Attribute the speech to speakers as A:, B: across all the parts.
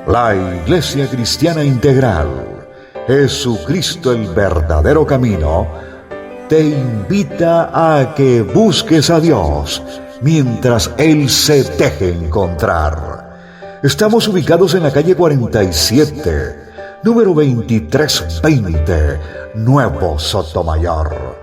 A: La Iglesia Cristiana Integral, Jesucristo el verdadero camino, te invita a que busques a Dios mientras Él se deje encontrar. Estamos ubicados en la calle 47, número 2320, Nuevo Sotomayor.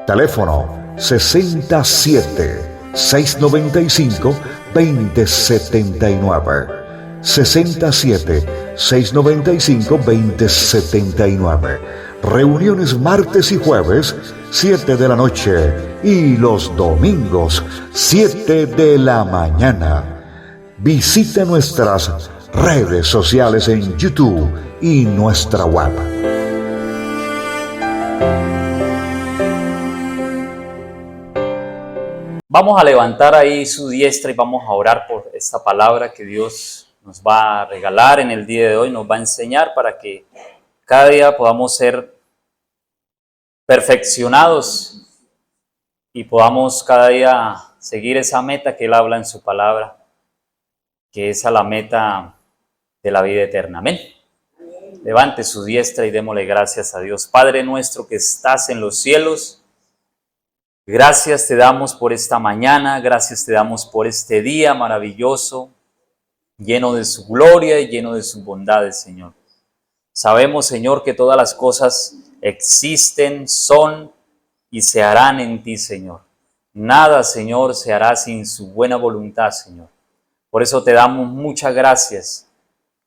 A: Teléfono 67-695-2079. 67-695-2079. Reuniones martes y jueves, 7 de la noche, y los domingos, 7 de la mañana. Visita nuestras redes sociales en YouTube y nuestra web.
B: Vamos a levantar ahí su diestra y vamos a orar por esta palabra que Dios nos va a regalar en el día de hoy, nos va a enseñar para que cada día podamos ser perfeccionados y podamos cada día seguir esa meta que Él habla en su palabra, que es a la meta de la vida eterna. Amén. Levante su diestra y démosle gracias a Dios. Padre nuestro que estás en los cielos, gracias te damos por esta mañana, gracias te damos por este día maravilloso, lleno de su gloria y lleno de sus bondades, Señor. Sabemos, Señor, que todas las cosas existen, son y se harán en ti, Señor. Nada, Señor, se hará sin su buena voluntad, Señor. Por eso te damos muchas gracias.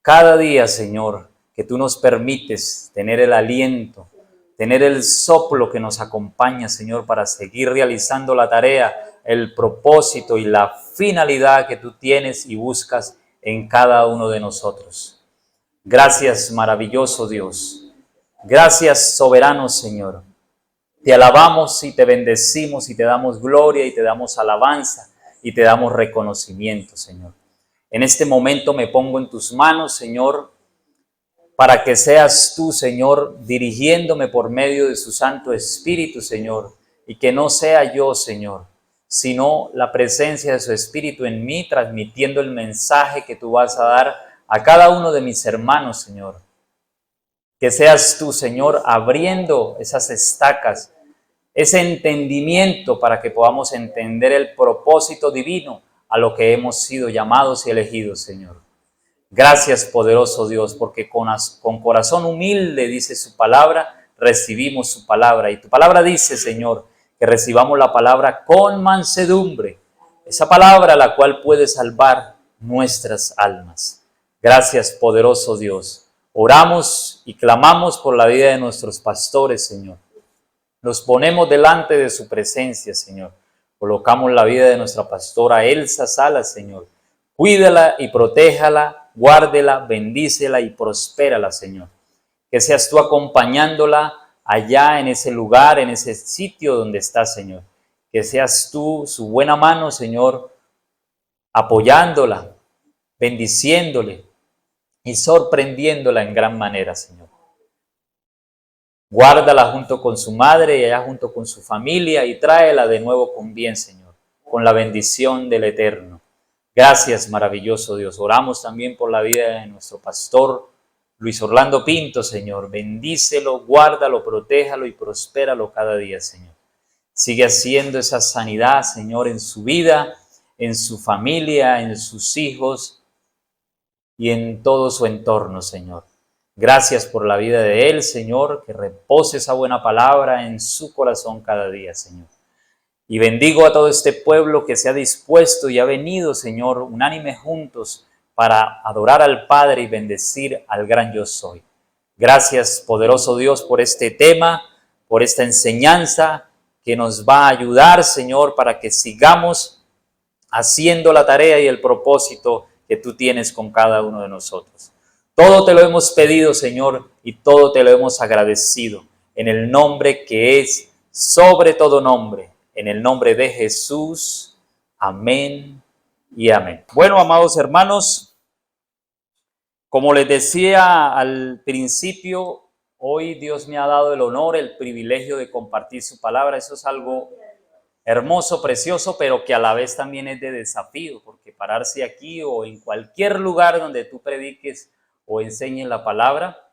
B: Cada día, Señor, que tú nos permites tener el aliento, tener el soplo que nos acompaña, Señor, para seguir realizando la tarea, el propósito y la finalidad que tú tienes y buscas en cada uno de nosotros. Gracias, maravilloso Dios. Gracias, soberano Señor. Te alabamos y te bendecimos y te damos gloria y te damos alabanza y te damos reconocimiento, Señor. En este momento me pongo en tus manos, Señor, para que seas tú, Señor, dirigiéndome por medio de su Santo Espíritu, Señor, y que no sea yo, Señor, sino la presencia de su Espíritu en mí, transmitiendo el mensaje que tú vas a dar a cada uno de mis hermanos, Señor. Que seas tú, Señor, abriendo esas estacas, ese entendimiento para que podamos entender el propósito divino a lo que hemos sido llamados y elegidos, Señor. Gracias, poderoso Dios, porque con corazón humilde, dice su palabra, recibimos su palabra. Y tu palabra dice, Señor, que recibamos la palabra con mansedumbre, esa palabra la cual puede salvar nuestras almas. Gracias, poderoso Dios. Oramos y clamamos por la vida de nuestros pastores, Señor. Los ponemos delante de su presencia, Señor. Colocamos la vida de nuestra pastora Elsa Salas, Señor. Cuídala y protéjala, guárdela, bendícela y prospérala, Señor. Que seas tú acompañándola allá en ese lugar, en ese sitio donde está, Señor. Que seas tú su buena mano, Señor, apoyándola, bendiciéndole y sorprendiéndola en gran manera, Señor. Guárdala junto con su madre y allá junto con su familia y tráela de nuevo con bien, Señor, con la bendición del Eterno. Gracias, maravilloso Dios. Oramos también por la vida de nuestro pastor Luis Orlando Pinto, Señor. Bendícelo, guárdalo, protéjalo y prospéralo cada día, Señor. Sigue haciendo esa sanidad, Señor, en su vida, en su familia, en sus hijos y en todo su entorno, Señor. Gracias por la vida de él, Señor, que repose esa buena palabra en su corazón cada día, Señor. Y bendigo a todo este pueblo que se ha dispuesto y ha venido, Señor, unánime juntos para adorar al Padre y bendecir al gran yo soy. Gracias, poderoso Dios, por este tema, por esta enseñanza que nos va a ayudar, Señor, para que sigamos haciendo la tarea y el propósito que tú tienes con cada uno de nosotros. Todo te lo hemos pedido, Señor, y todo te lo hemos agradecido, en el nombre que es sobre todo nombre, en el nombre de Jesús. Amén y amén. Bueno, amados hermanos, Como les decía al principio, hoy Dios me ha dado el honor, el privilegio de compartir su palabra. Eso es algo hermoso, precioso, pero que a la vez también es de desafío, porque pararse aquí o en cualquier lugar donde tú prediques o enseñes la palabra,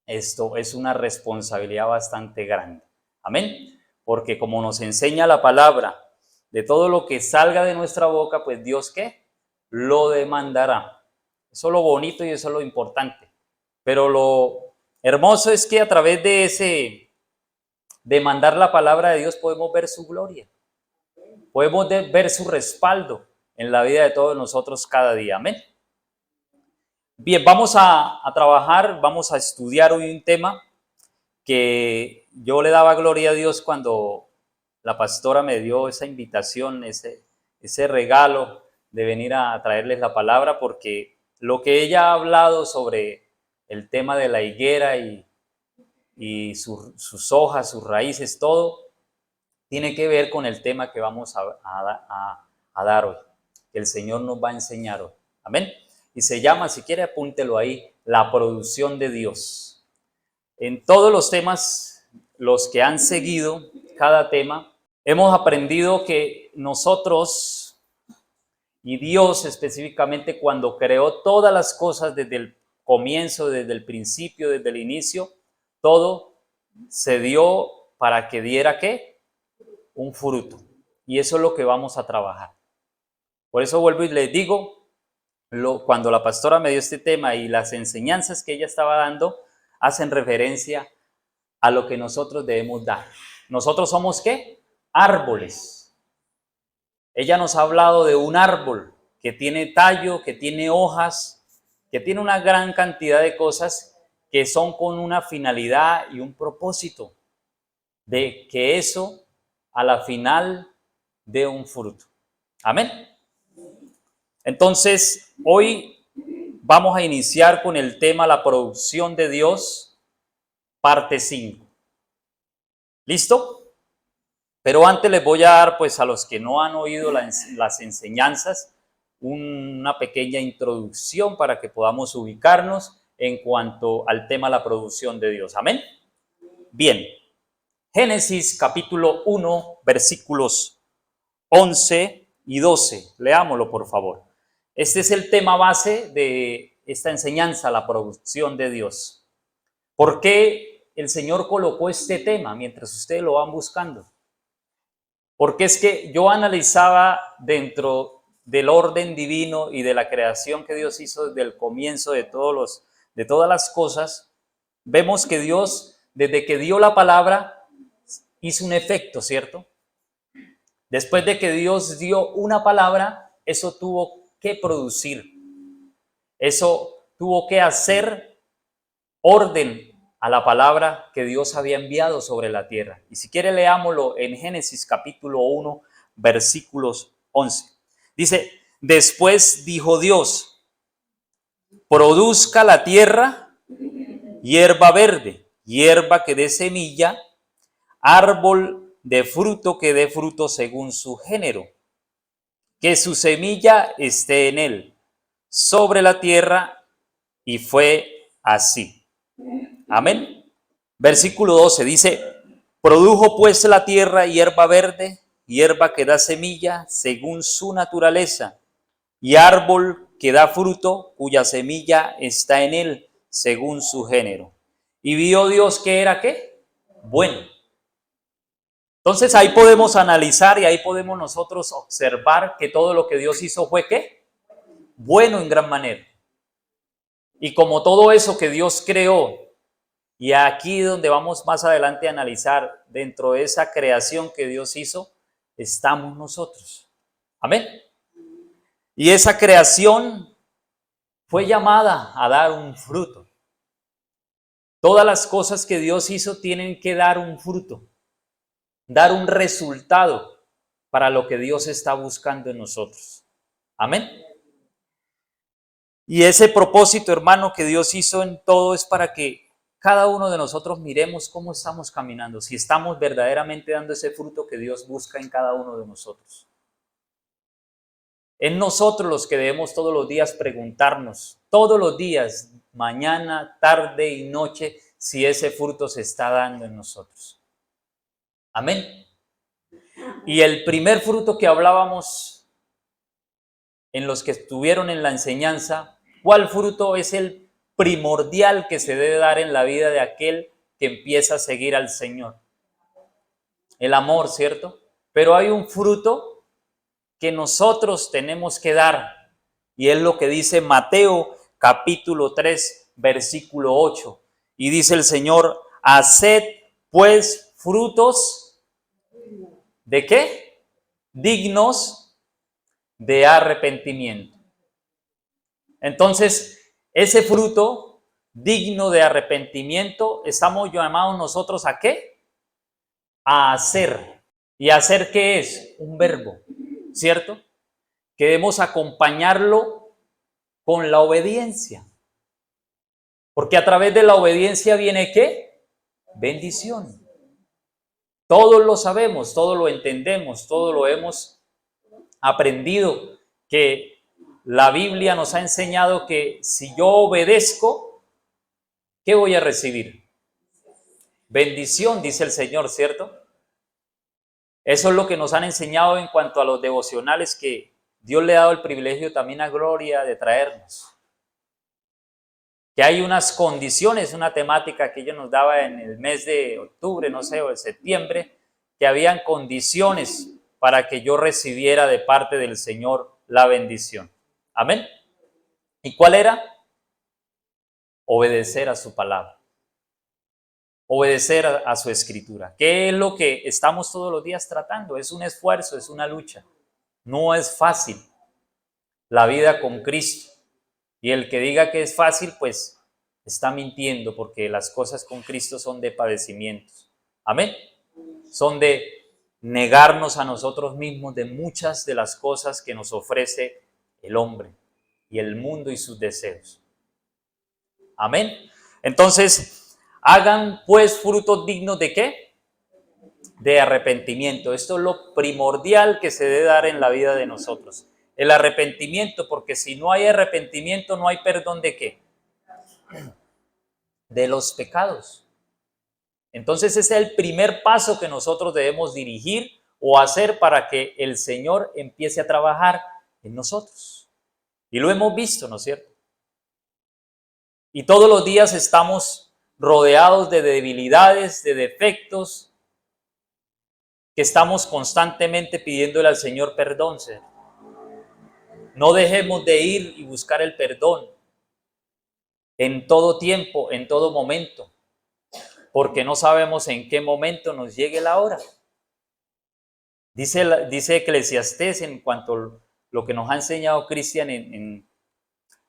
B: esto es una responsabilidad bastante grande. Amén. Porque como nos enseña la palabra, de todo lo que salga de nuestra boca, pues Dios, ¿qué? Lo demandará. Eso es lo bonito y eso es lo importante. Pero lo hermoso es que a través de ese demandar la palabra de Dios podemos ver su gloria. Podemos ver su respaldo en la vida de todos nosotros cada día. Amén. Bien, vamos a trabajar, vamos a estudiar hoy un tema que yo le daba gloria a Dios cuando la pastora me dio esa invitación, ese regalo de venir a traerles la palabra, porque lo que ella ha hablado sobre el tema de la higuera y sus hojas, sus raíces, todo, tiene que ver con el tema que vamos a dar hoy, que el Señor nos va a enseñar hoy. Amén. Y se llama, si quiere apúntelo ahí, la producción de Dios. En todos los temas, los que han seguido cada tema, hemos aprendido que nosotros y Dios específicamente cuando creó todas las cosas desde el comienzo, desde el principio, desde el inicio, todo se dio para que diera ¿qué? Un fruto. Y eso es lo que vamos a trabajar. Por eso vuelvo y les digo, cuando la pastora me dio este tema y las enseñanzas que ella estaba dando, hacen referencia a lo que nosotros debemos dar. Nosotros somos ¿qué? Árboles. Ella nos ha hablado de un árbol que tiene tallo, que tiene hojas, que tiene una gran cantidad de cosas que son con una finalidad y un propósito de que eso a la final dé un fruto. Amén. Entonces, hoy vamos a iniciar con el tema la producción de Dios, parte 5. ¿Listo? Pero antes les voy a dar, pues a los que no han oído las enseñanzas, una pequeña introducción para que podamos ubicarnos en cuanto al tema la producción de Dios. Amén. Bien, Génesis capítulo 1, versículos 11 y 12. Leámoslo, por favor. Este es el tema base de esta enseñanza, la producción de Dios. ¿Por qué el Señor colocó este tema mientras ustedes lo van buscando? Porque es que yo analizaba dentro del orden divino y de la creación que Dios hizo desde el comienzo de todas las cosas, vemos que Dios, desde que dio la palabra, hizo un efecto, ¿cierto? Después de que Dios dio una palabra, eso tuvo que producir. Eso tuvo que hacer orden a la palabra que Dios había enviado sobre la tierra. Y si quiere leámoslo en Génesis capítulo 1, versículos 11. Dice, después dijo Dios, produzca la tierra hierba verde, hierba que dé semilla, árbol de fruto que dé fruto según su género, que su semilla esté en él, sobre la tierra, y fue así. Amén. Versículo 12 dice, produjo pues la tierra hierba verde, hierba que da semilla según su naturaleza, y árbol que da fruto cuya semilla está en él según su género. Y vio Dios que era ¿qué? Bueno. Entonces ahí podemos analizar y ahí podemos nosotros observar que todo lo que Dios hizo fue ¿qué? Bueno en gran manera. Y como todo eso que Dios creó, y aquí donde vamos más adelante a analizar, dentro de esa creación que Dios hizo, estamos nosotros. Amén. Y esa creación fue llamada a dar un fruto. Todas las cosas que Dios hizo tienen que dar un fruto, dar un resultado para lo que Dios está buscando en nosotros. Amén. Y ese propósito, hermano, que Dios hizo en todo es para que cada uno de nosotros miremos cómo estamos caminando, si estamos verdaderamente dando ese fruto que Dios busca en cada uno de nosotros. Es nosotros los que debemos todos los días preguntarnos, todos los días, mañana, tarde y noche, si ese fruto se está dando en nosotros. Amén. Y el primer fruto que hablábamos en los que estuvieron en la enseñanza, ¿cuál fruto es el primordial que se debe dar en la vida de aquel que empieza a seguir al Señor? El amor, ¿cierto? Pero hay un fruto que nosotros tenemos que dar, y es lo que dice Mateo capítulo 3, versículo 8. Y dice el Señor, haced pues frutos, ¿de qué? Dignos de arrepentimiento. Entonces, ese fruto digno de arrepentimiento, estamos llamados nosotros ¿a qué? A hacer. ¿Y hacer qué es? Un verbo, ¿cierto? Que debemos acompañarlo con la obediencia. Porque a través de la obediencia viene ¿qué? Bendición. Todos lo sabemos, todos lo entendemos, todos lo hemos aprendido, que la Biblia nos ha enseñado que si yo obedezco, ¿qué voy a recibir? Bendición, dice el Señor, ¿cierto? Eso es lo que nos han enseñado en cuanto a los devocionales que Dios le ha dado el privilegio también a Gloria de traernos. Que hay unas condiciones, una temática que ella nos daba en el mes de octubre, no sé, o de septiembre, que habían condiciones para que yo recibiera de parte del Señor la bendición. Amén. ¿Y cuál era? Obedecer a su palabra. Obedecer a su escritura. ¿Qué es lo que estamos todos los días tratando? Es un esfuerzo, es una lucha. No es fácil la vida con Cristo. Y el que diga que es fácil, pues está mintiendo, porque las cosas con Cristo son de padecimientos. Amén. Son de negarnos a nosotros mismos de muchas de las cosas que nos ofrece el hombre y el mundo y sus deseos. Amén. Entonces, hagan pues frutos dignos ¿de qué? De arrepentimiento. Esto es lo primordial que se debe dar en la vida de nosotros. El arrepentimiento, porque si no hay arrepentimiento, no hay perdón ¿de qué? De los pecados. Entonces ese es el primer paso que nosotros debemos dirigir o hacer para que el Señor empiece a trabajar en nosotros. Y lo hemos visto, ¿no es cierto? Y todos los días estamos rodeados de debilidades, de defectos, que estamos constantemente pidiéndole al Señor perdón. No dejemos de ir y buscar el perdón en todo tiempo, en todo momento, porque no sabemos en qué momento nos llegue la hora. Dice Eclesiastés en cuanto a lo que nos ha enseñado Cristian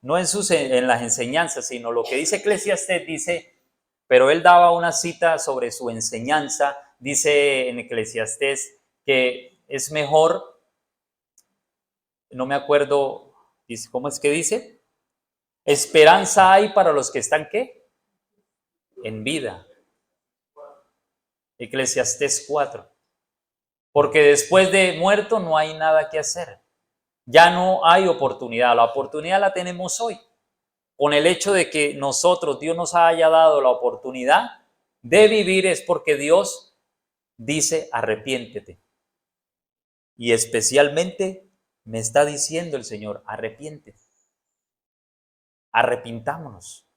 B: no en las enseñanzas, sino lo que dice Eclesiastés, dice, pero él daba una cita sobre su enseñanza, dice en Eclesiastés que es mejor, no me acuerdo, ¿cómo es que dice? Esperanza hay para los que están, ¿qué? En vida. Eclesiastés 4. Porque después de muerto no hay nada que hacer. Ya no hay oportunidad. La oportunidad la tenemos hoy. Con el hecho de que Dios nos haya dado la oportunidad de vivir, es porque Dios dice arrepiéntete. Y especialmente me está diciendo el Señor, arrepiéntete. Arrepintámonos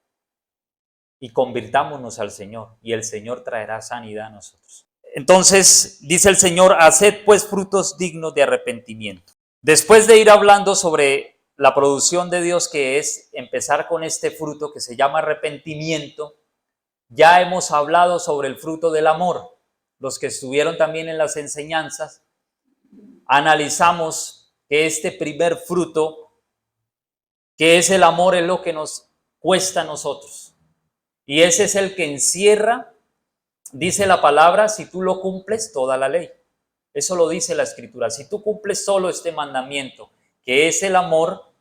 B: y convirtámonos al Señor, y el Señor traerá sanidad a nosotros. Entonces, dice el Señor, haced pues frutos dignos de arrepentimiento. Después de ir hablando sobre la producción de Dios, que es empezar con este fruto que se llama arrepentimiento, ya hemos hablado sobre el fruto del amor. Los que estuvieron también en las enseñanzas, analizamos que este primer fruto, que es el amor, es lo que nos cuesta a nosotros. Y ese es el que encierra, dice la palabra, si tú lo cumples, toda la ley. Eso lo dice la Escritura. Si tú cumples solo este mandamiento, que es el amor,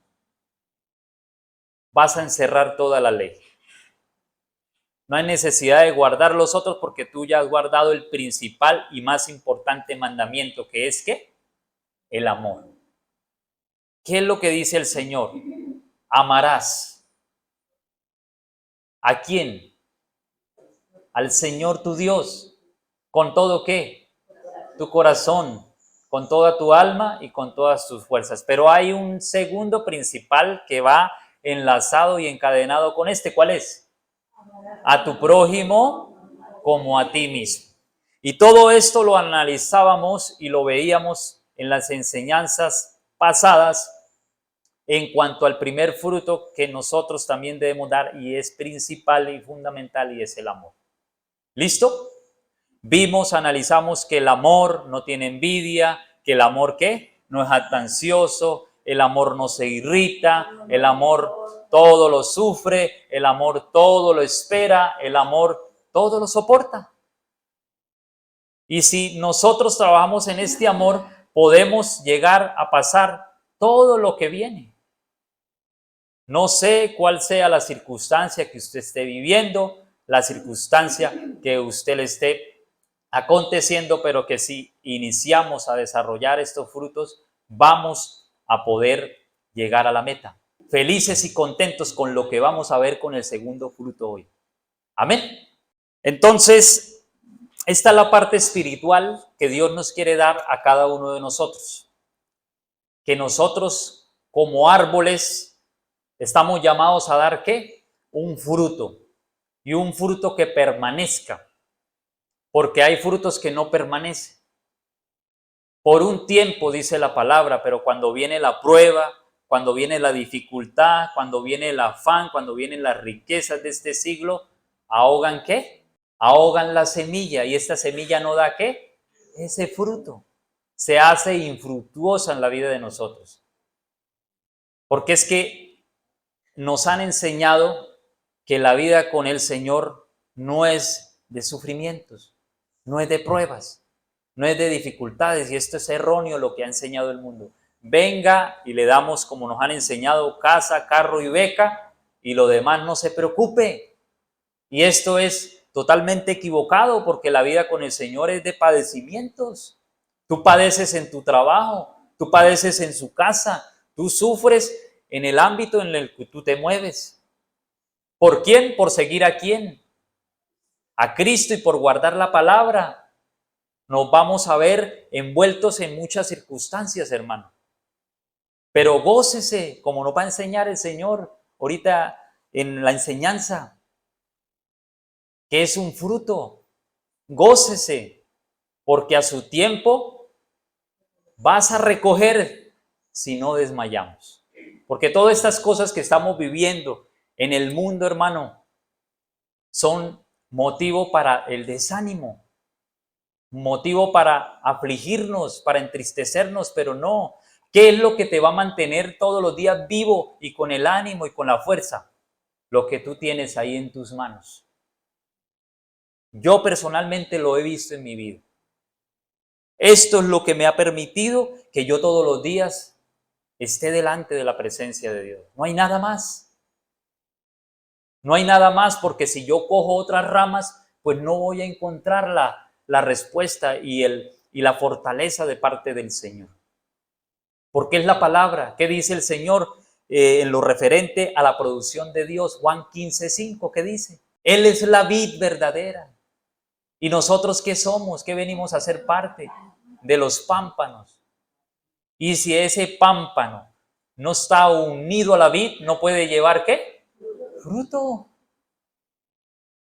B: vas a encerrar toda la ley. No hay necesidad de guardar los otros porque tú ya has guardado el principal y más importante mandamiento, que es ¿qué? El amor. ¿Qué es lo que dice el Señor? Amarás. ¿A quién? Al Señor tu Dios. ¿Con todo qué? Tu corazón, con toda tu alma y con todas tus fuerzas. Pero hay un segundo principal que va enlazado y encadenado con este. ¿Cuál es? A tu prójimo como a ti mismo. Y todo esto lo analizábamos y lo veíamos en las enseñanzas pasadas en cuanto al primer fruto que nosotros también debemos dar y es principal y fundamental y es el amor. ¿Listo? Vimos, analizamos que el amor no tiene envidia, que el amor ¿qué? No es jactancioso, el amor no se irrita, el amor todo lo sufre, el amor todo lo espera, el amor todo lo soporta. Y si nosotros trabajamos en este amor, podemos llegar a pasar todo lo que viene. No sé cuál sea la circunstancia que usted esté viviendo, la circunstancia que usted le esté aconteciendo, pero que si iniciamos a desarrollar estos frutos, vamos a poder llegar a la meta. Felices y contentos con lo que vamos a ver con el segundo fruto hoy. Amén. Entonces, esta es la parte espiritual que Dios nos quiere dar a cada uno de nosotros. Que nosotros, como árboles, estamos llamados a dar ¿qué? Un fruto. Y un fruto que permanezca. Porque hay frutos que no permanecen. Por un tiempo, dice la palabra, pero cuando viene la prueba, cuando viene la dificultad, cuando viene el afán, cuando vienen las riquezas de este siglo, ¿ahogan qué? Ahogan la semilla y esta semilla no da ¿qué? Ese fruto. Se hace infructuosa en la vida de nosotros. Porque es que nos han enseñado que la vida con el Señor no es de sufrimientos, no es de pruebas, no es de dificultades, y esto es erróneo lo que ha enseñado el mundo. Venga y le damos, como nos han enseñado, casa, carro y beca, y lo demás no se preocupe. Y esto es totalmente equivocado, porque la vida con el Señor es de padecimientos. Tú padeces en tu trabajo, tú padeces en su casa, tú sufres en el ámbito en el que tú te mueves. ¿Por quién? Por seguir a quién. A Cristo y por guardar la palabra. Nos vamos a ver envueltos en muchas circunstancias, hermano. Pero gócese, como nos va a enseñar el Señor ahorita en la enseñanza, que es un fruto. Gócese, porque a su tiempo vas a recoger si no desmayamos. Porque todas estas cosas que estamos viviendo en el mundo, hermano, son motivo para el desánimo, motivo para afligirnos, para entristecernos, pero no. ¿Qué es lo que te va a mantener todos los días vivo y con el ánimo y con la fuerza? Lo que tú tienes ahí en tus manos. Yo personalmente lo he visto en mi vida. Esto es lo que me ha permitido que yo todos los días esté delante de la presencia de Dios. No hay nada más. No hay nada más, porque si yo cojo otras ramas, pues no voy a encontrar la respuesta y la fortaleza de parte del Señor. Porque es la palabra. ¿Qué dice el Señor en lo referente a la producción de Dios? Juan 15:5, ¿qué dice? Él es la vid verdadera. ¿Y nosotros qué somos? ¿Qué venimos a ser parte? De los pámpanos. Y si ese pámpano no está unido a la vid, ¿no puede llevar qué? Fruto.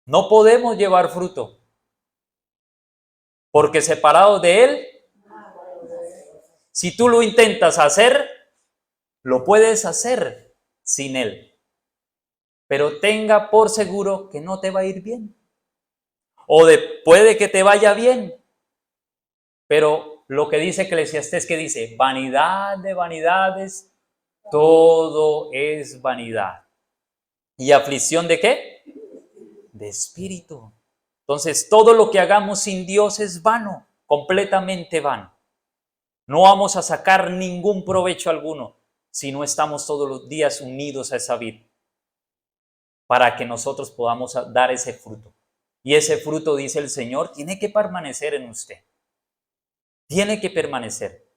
B: No podemos llevar fruto. Porque separados de Él, si tú lo intentas hacer, lo puedes hacer sin Él. Pero tenga por seguro que no te va a ir bien. Puede que te vaya bien. Pero lo que dice Eclesiastés, que dice, vanidad de vanidades, todo es vanidad. ¿Y aflicción de qué? De espíritu. Entonces, todo lo que hagamos sin Dios es vano, completamente vano. No vamos a sacar ningún provecho alguno si no estamos todos los días unidos a esa vid, para que nosotros podamos dar ese fruto. Y ese fruto, dice el Señor, tiene que permanecer en usted. Tiene que permanecer.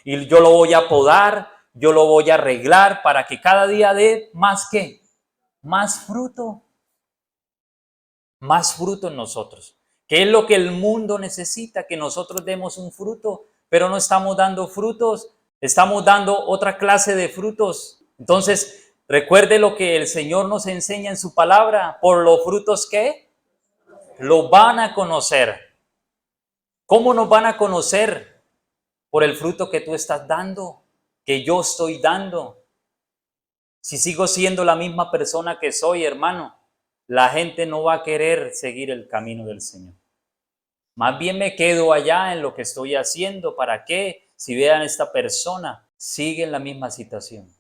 B: Y yo lo voy a podar, yo lo voy a arreglar para que cada día dé más ¿qué? Más fruto. Más fruto en nosotros. ¿Qué es lo que el mundo necesita? Que nosotros demos un fruto, pero no estamos dando frutos, estamos dando otra clase de frutos. Entonces, recuerde lo que el Señor nos enseña en su palabra. Por los frutos que lo van a conocer. ¿Cómo nos van a conocer? Por el fruto que tú estás dando, que yo estoy dando. Si sigo siendo la misma persona que soy, hermano, la gente no va a querer seguir el camino del Señor. Más bien me quedo allá en lo que estoy haciendo. ¿Para qué? Si vean esta persona, sigue en la misma situación.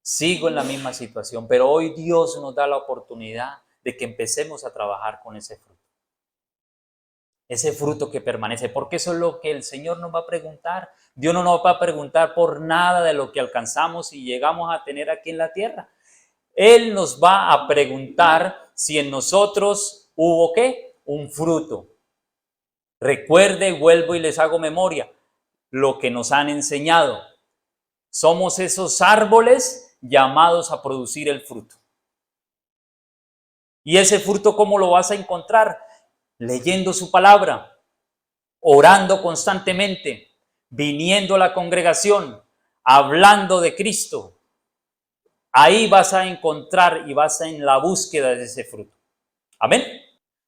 B: Sigo en la misma situación, pero hoy Dios nos da la oportunidad de que empecemos a trabajar con ese fruto. Ese fruto que permanece, porque eso es lo que el Señor nos va a preguntar. Dios no nos va a preguntar por nada de lo que alcanzamos y llegamos a tener aquí en la tierra. Él nos va a preguntar si en nosotros hubo ¿qué? Un fruto. Recuerde, vuelvo y les hago memoria, lo que nos han enseñado. Somos esos árboles llamados a producir el fruto. ¿Y ese fruto cómo lo vas a encontrar? Leyendo su palabra, orando constantemente, viniendo a la congregación, hablando de Cristo. Ahí vas a encontrar y vas en la búsqueda de ese fruto. Amén.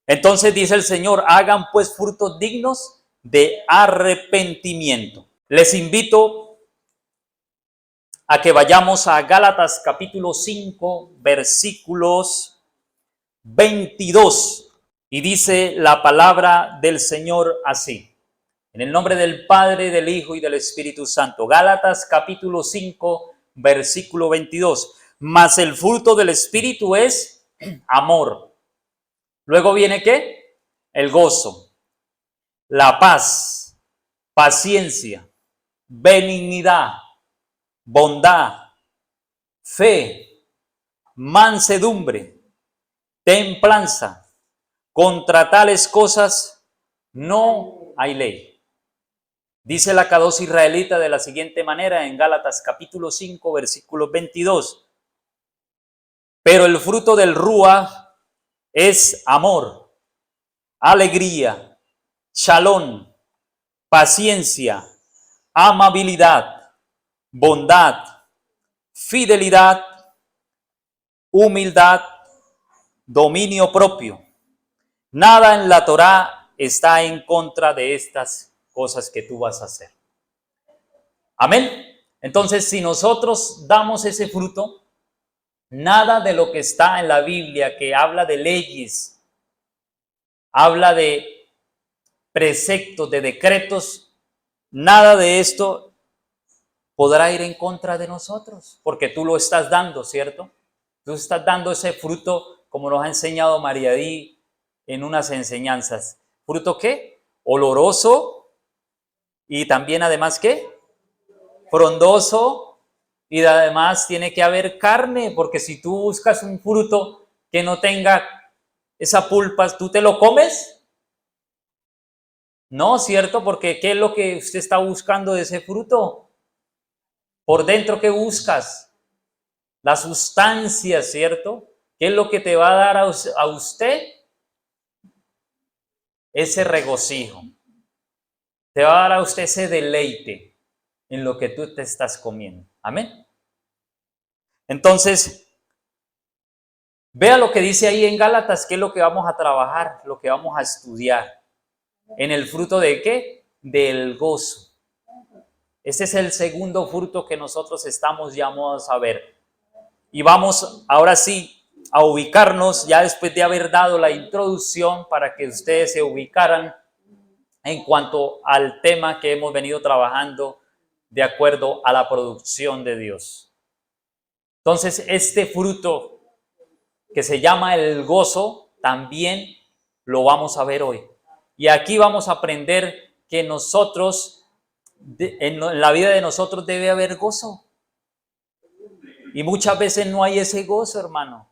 B: Entonces dice el Señor, hagan pues frutos dignos de arrepentimiento. Les invito a que vayamos a Gálatas capítulo 5, versículos 22. Y dice la palabra del Señor así. En el nombre del Padre, del Hijo y del Espíritu Santo. Gálatas capítulo 5, versículo 22. Mas el fruto del Espíritu es amor. Luego viene ¿qué? El gozo, la paz, paciencia, benignidad, bondad, fe, mansedumbre, templanza. Contra tales cosas no hay ley. Dice la K2 israelita de la siguiente manera en Gálatas capítulo 5, versículo 22. Pero el fruto del Ruach es amor, alegría, shalom, paciencia, amabilidad, bondad, fidelidad, humildad, dominio propio. Nada en la Torá está en contra de estas cosas que tú vas a hacer. Amén. Entonces, si nosotros damos ese fruto, nada de lo que está en la Biblia que habla de leyes, habla de preceptos, de decretos, nada de esto podrá ir en contra de nosotros, porque tú lo estás dando, ¿cierto? Tú estás dando ese fruto, como nos ha enseñado María Di en unas enseñanzas. ¿Fruto qué? Oloroso y también además ¿qué? Frondoso, y además tiene que haber carne, porque si tú buscas un fruto que no tenga esa pulpa, ¿tú te lo comes? No, ¿cierto? Porque ¿qué es lo que usted está buscando de ese fruto? Por dentro, ¿qué buscas? La sustancia, ¿cierto? ¿Qué es lo que te va a dar a usted? Ese regocijo. Te va a dar a usted ese deleite en lo que tú te estás comiendo. Amén. Entonces, vea lo que dice ahí en Gálatas, qué es lo que vamos a trabajar, lo que vamos a estudiar. ¿En el fruto de qué? Del gozo. Este es el segundo fruto que nosotros estamos llamados a ver. Y vamos ahora sí a ubicarnos, ya después de haber dado la introducción para que ustedes se ubicaran en cuanto al tema que hemos venido trabajando de acuerdo a la producción de Dios. Entonces, este fruto que se llama el gozo, también lo vamos a ver hoy. Y aquí vamos a aprender que nosotros, en la vida de nosotros debe haber gozo. Y muchas veces no hay ese gozo, hermano,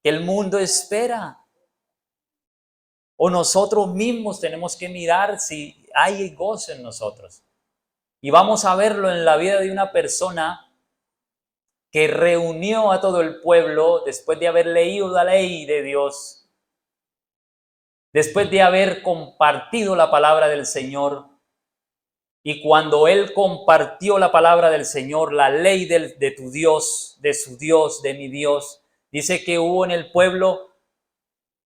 B: que el mundo espera. O nosotros mismos tenemos que mirar si hay gozo en nosotros. Y vamos a verlo en la vida de una persona que reunió a todo el pueblo después de haber leído la ley de Dios, después de haber compartido la palabra del Señor. Y cuando él compartió la palabra del Señor, la ley de tu Dios, de su Dios, de mi Dios, dice que hubo en el pueblo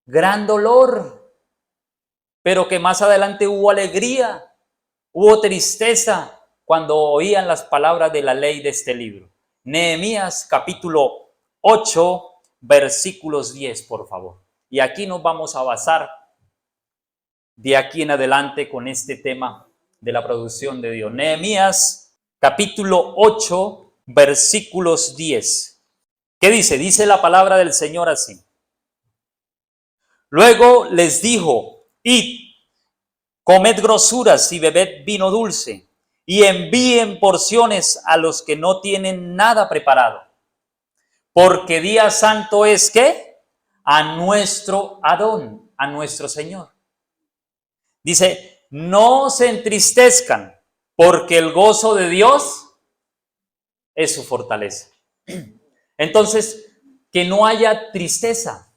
B: gran dolor, pero que más adelante hubo alegría, hubo tristeza cuando oían las palabras de la ley de este libro. Nehemías capítulo 8, versículos 10, por favor. Y aquí nos vamos a basar de aquí en adelante con este tema de la producción de Dios. Nehemías capítulo 8, versículos 10. ¿Qué dice? Dice la palabra del Señor así. Luego les dijo: id, comed grosuras y bebed vino dulce, y envíen porciones a los que no tienen nada preparado. Porque día santo es, ¿qué? A nuestro Adón, a nuestro Señor. Dice, no se entristezcan, porque el gozo de Dios es su fortaleza. Entonces, que no haya tristeza,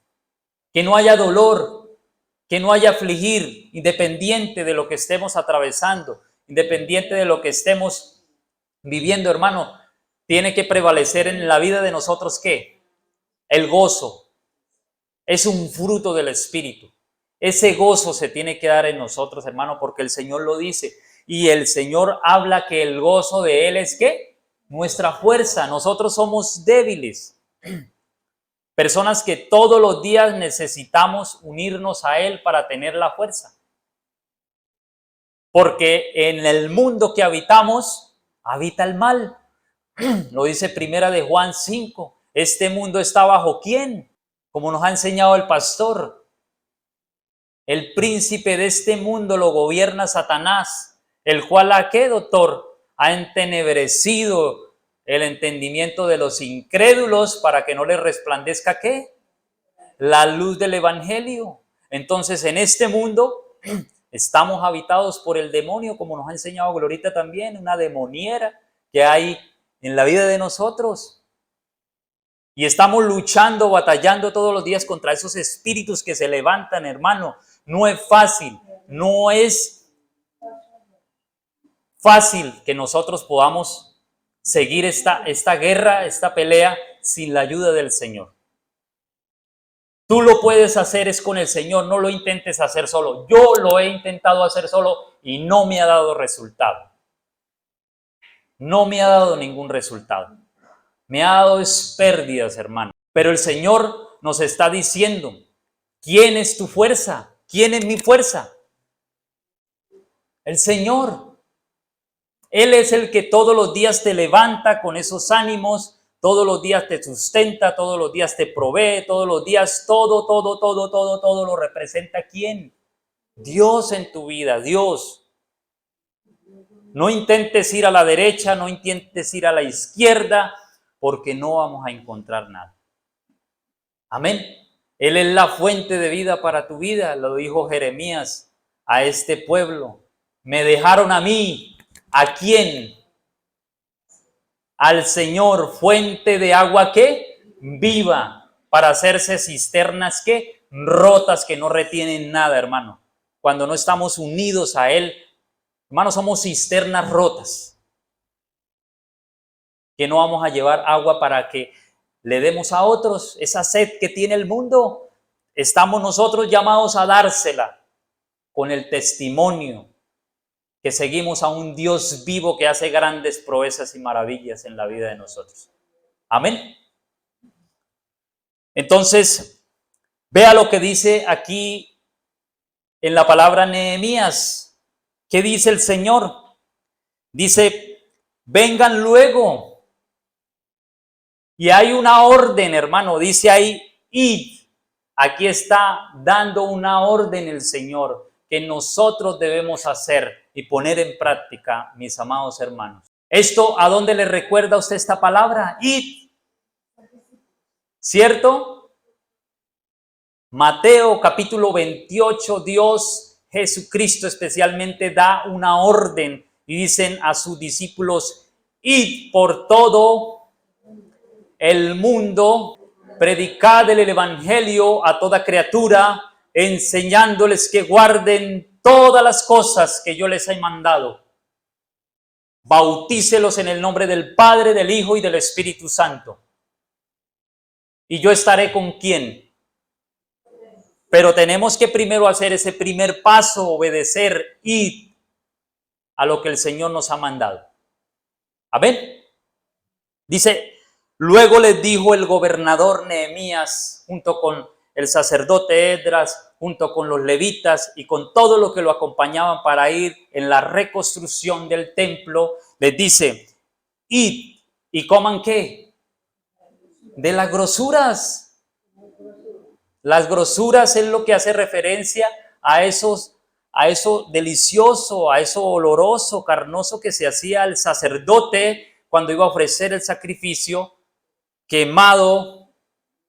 B: que no haya dolor, que no haya afligir, independiente de lo que estemos atravesando, independiente de lo que estemos viviendo, hermano, tiene que prevalecer en la vida de nosotros, ¿qué? El gozo. Es un fruto del Espíritu. Ese gozo se tiene que dar en nosotros, hermano, porque el Señor lo dice. Y el Señor habla que el gozo de Él es, ¿qué? Nuestra fuerza. Nosotros somos débiles. Personas que todos los días necesitamos unirnos a Él para tener la fuerza. Porque en el mundo que habitamos, habita el mal. Lo dice Primera de Juan 5. Este mundo está bajo ¿quién? Como nos ha enseñado el pastor. El príncipe de este mundo lo gobierna Satanás, el cual ¿a qué, doctor? Ha entenebrecido el entendimiento de los incrédulos para que no les resplandezca ¿qué? La luz del evangelio. Entonces, en este mundo estamos habitados por el demonio, como nos ha enseñado Glorita también, una demoniera que hay en la vida de nosotros. Y estamos luchando, batallando todos los días contra esos espíritus que se levantan, hermano. No es fácil, no es fácil que nosotros podamos seguir esta guerra, esta pelea, sin la ayuda del Señor. Tú lo puedes hacer es con el Señor, no lo intentes hacer solo. Yo lo he intentado hacer solo y no me ha dado resultado. No me ha dado ningún resultado. Me ha dado pérdidas, hermano. Pero el Señor nos está diciendo, ¿quién es tu fuerza? ¿Quién es mi fuerza? El Señor. Él es el que todos los días te levanta con esos ánimos, todos los días te sustenta, todos los días te provee, todos los días todo lo representa ¿quién? Dios en tu vida, Dios. No intentes ir a la derecha, no intentes ir a la izquierda, porque no vamos a encontrar nada. Amén. Él es la fuente de vida para tu vida, lo dijo Jeremías a este pueblo. Me dejaron a mí, ¿a quién? Al Señor, fuente de agua ¿qué? Viva, para hacerse cisternas ¿qué? Rotas, que no retienen nada, hermano. Cuando no estamos unidos a Él, hermano, somos cisternas rotas, que no vamos a llevar agua para que le demos a otros esa sed que tiene el mundo. Estamos nosotros llamados a dársela con el testimonio que seguimos a un Dios vivo que hace grandes proezas y maravillas en la vida de nosotros. Amén. Entonces, vea lo que dice aquí en la palabra Nehemías. ¿Qué dice el Señor? Dice, vengan luego. Y hay una orden, hermano, dice ahí, id. Aquí está dando una orden el Señor que nosotros debemos hacer y poner en práctica, mis amados hermanos. ¿Esto a dónde le recuerda a usted esta palabra? Id. ¿Cierto? Mateo capítulo 28, Dios Jesucristo especialmente da una orden y dicen a sus discípulos: id por todo el mundo, predicad el evangelio a toda criatura, enseñándoles que guarden todas las cosas que yo les he mandado. Bautícelos en el nombre del Padre, del Hijo y del Espíritu Santo. Y yo estaré con quién. Pero tenemos que primero hacer ese primer paso, obedecer, ir a lo que el Señor nos ha mandado. Amén. Dice: luego les dijo el gobernador Nehemías, junto con el sacerdote Esdras, junto con los levitas y con todo lo que lo acompañaban para ir en la reconstrucción del templo, les dice: id y coman ¿qué? De las grosuras. Las grosuras es lo que hace referencia a eso delicioso, a eso oloroso, carnoso que se hacía al sacerdote cuando iba a ofrecer el sacrificio quemado.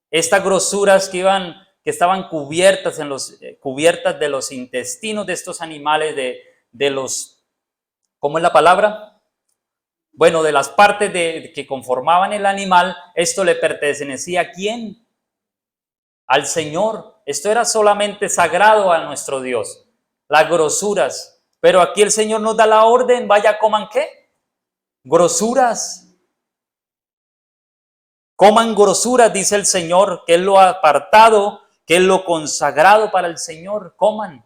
B: Estas grosuras que estaban cubiertas de los intestinos de estos animales, de los, ¿cómo es la palabra? Bueno, de las partes que conformaban el animal. Esto le pertenecía ¿a quién? Al Señor. Esto era solamente sagrado a nuestro Dios, las grosuras. Pero aquí el Señor nos da la orden: vaya, coman ¿qué? Grosuras. Coman grosuras, dice el Señor, que es lo apartado, que es lo consagrado para el Señor. Coman.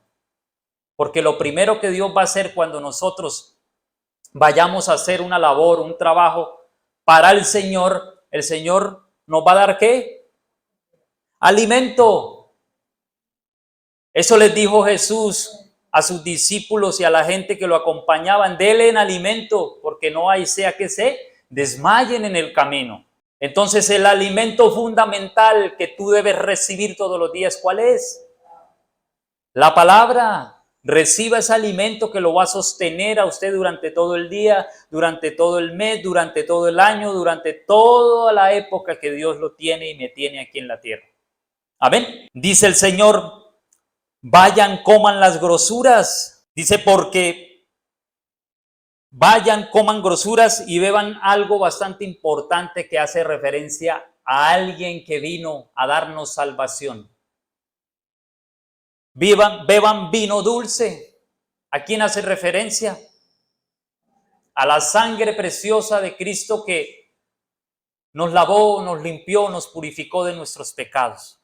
B: Porque lo primero que Dios va a hacer cuando nosotros vayamos a hacer una labor, un trabajo para el Señor nos va a dar ¿qué? Alimento. Eso les dijo Jesús a sus discípulos y a la gente que lo acompañaban: denle en alimento, porque no hay sea que se desmayen en el camino. Entonces el alimento fundamental que tú debes recibir todos los días, ¿cuál es? La palabra. Reciba ese alimento que lo va a sostener a usted durante todo el día, durante todo el mes, durante todo el año, durante toda la época que Dios lo tiene y me tiene aquí en la tierra. Amén. Dice el Señor: vayan, coman las grosuras. Dice: porque vayan, coman grosuras y beban algo bastante importante que hace referencia a alguien que vino a darnos salvación. Beban vino dulce. ¿A quién hace referencia? A la sangre preciosa de Cristo que nos lavó, nos limpió, nos purificó de nuestros pecados.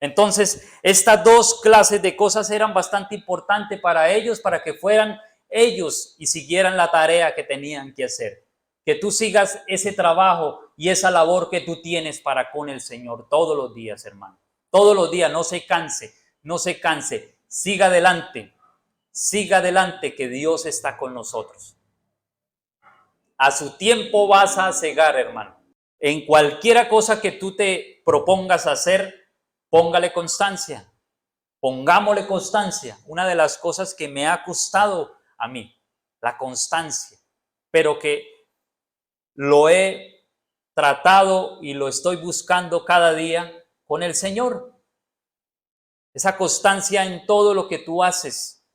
B: Entonces, estas dos clases de cosas eran bastante importantes para ellos, para que fueran ellos y siguieran la tarea que tenían que hacer. Que tú sigas ese trabajo y esa labor que tú tienes para con el Señor todos los días, hermano. Todos los días, no se canse, no se canse. Siga adelante, que Dios está con nosotros. A su tiempo vas a cegar, hermano. En cualquiera cosa que tú te propongas hacer, póngale constancia, pongámosle constancia. Una de las cosas que me ha costado a mí, la constancia, pero que lo he tratado y lo estoy buscando cada día con el Señor. Esa constancia en todo lo que tú haces.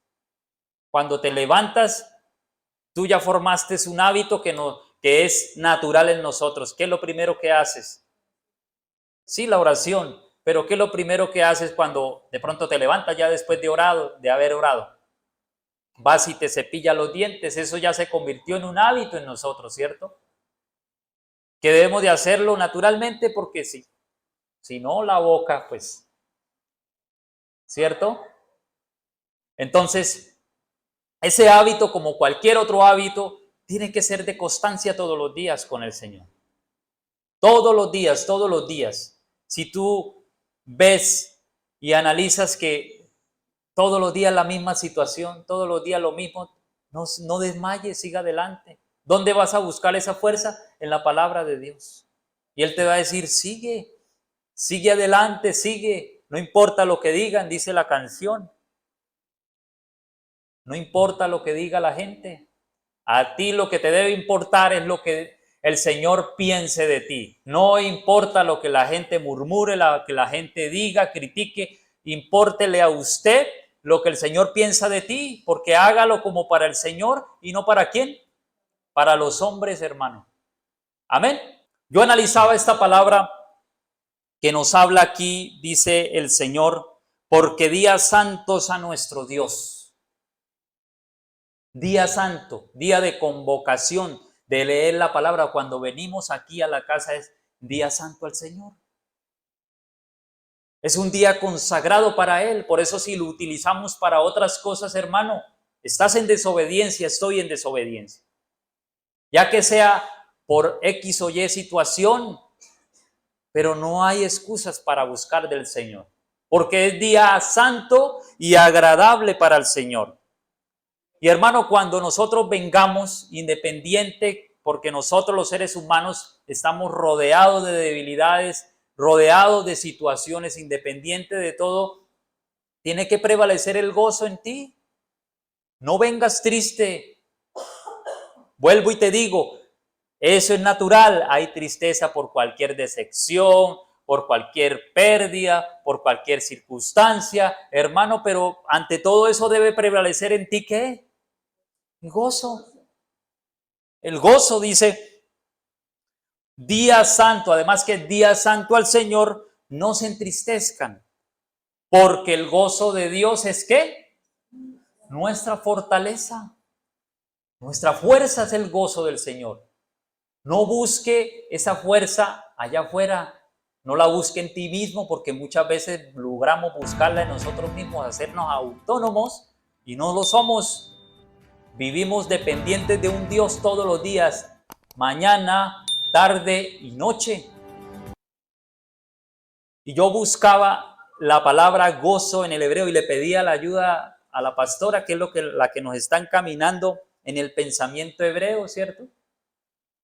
B: Cuando te levantas, tú ya formaste un hábito que es natural en nosotros. ¿Qué es lo primero que haces? Sí, la oración. Pero ¿qué es lo primero que haces cuando de pronto te levantas ya después de haber orado? Vas y te cepillas los dientes. Eso ya se convirtió en un hábito en nosotros, ¿cierto? Que debemos de hacerlo naturalmente, porque sí. Si no, la boca, pues, ¿cierto? Entonces, ese hábito, como cualquier otro hábito, tiene que ser de constancia todos los días con el Señor. Todos los días, todos los días. Si tú ves y analizas que todos los días la misma situación, todos los días lo mismo, no desmayes, siga adelante. ¿Dónde vas a buscar esa fuerza? En la palabra de Dios. Y Él te va a decir: sigue adelante, sigue. No importa lo que digan, dice la canción. No importa lo que diga la gente. A ti lo que te debe importar es lo que el Señor piense de ti. No importa lo que la gente murmure, lo que la gente diga, critique. Impórtele a usted lo que el Señor piensa de ti, porque hágalo como para el Señor y no para quién, para los hombres, hermano. Amén. Yo analizaba esta palabra que nos habla aquí, dice el Señor, porque días santos a nuestro Dios. Día santo, día de convocación, de leer la palabra. Cuando venimos aquí a la casa es día santo al Señor. Es un día consagrado para Él. Por eso si lo utilizamos para otras cosas, hermano, estás en desobediencia, estoy en desobediencia. Ya que sea por X o Y situación, pero no hay excusas para buscar del Señor, porque es día santo y agradable para el Señor. Y hermano, cuando nosotros vengamos, independiente, porque nosotros los seres humanos estamos rodeados de debilidades, rodeados de situaciones, independiente de todo, tiene que prevalecer el gozo en ti. No vengas triste. Vuelvo y te digo, eso es natural. Hay tristeza por cualquier decepción, por cualquier pérdida, por cualquier circunstancia, hermano, pero ante todo eso debe prevalecer en ti, ¿qué? Gozo. El gozo dice, día santo, además que día santo al Señor, no se entristezcan, porque el gozo de Dios es ¿qué? Nuestra fortaleza. Nuestra fuerza es el gozo del Señor. No busque esa fuerza allá afuera, no la busque en ti mismo, porque muchas veces logramos buscarla en nosotros mismos, hacernos autónomos y no lo somos. Vivimos dependientes de un Dios todos los días, mañana, tarde y noche. Y yo buscaba la palabra gozo en el hebreo y le pedía la ayuda a la pastora, que es la que nos está encaminando en el pensamiento hebreo, ¿cierto?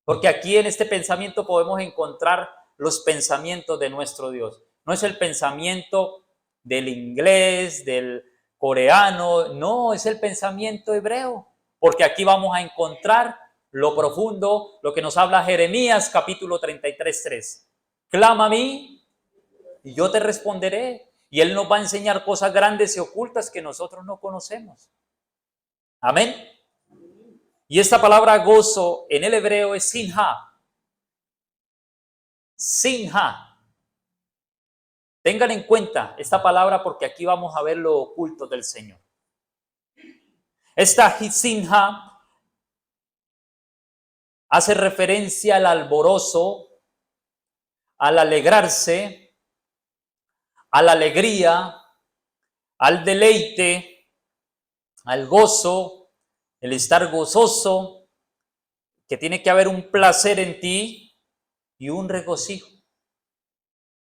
B: Porque aquí en este pensamiento podemos encontrar los pensamientos de nuestro Dios. No es el pensamiento del inglés, del coreano, no, es el pensamiento hebreo. Porque aquí vamos a encontrar lo profundo, lo que nos habla Jeremías capítulo 33:3. Clama a mí y yo te responderé. Y Él nos va a enseñar cosas grandes y ocultas que nosotros no conocemos. Amén. Y esta palabra gozo en el hebreo es sinha. Sinha. Tengan en cuenta esta palabra porque aquí vamos a ver lo oculto del Señor. Esta sinha hace referencia al alborozo, al alegrarse, a la alegría, al deleite, al gozo, el estar gozoso, que tiene que haber un placer en ti y un regocijo.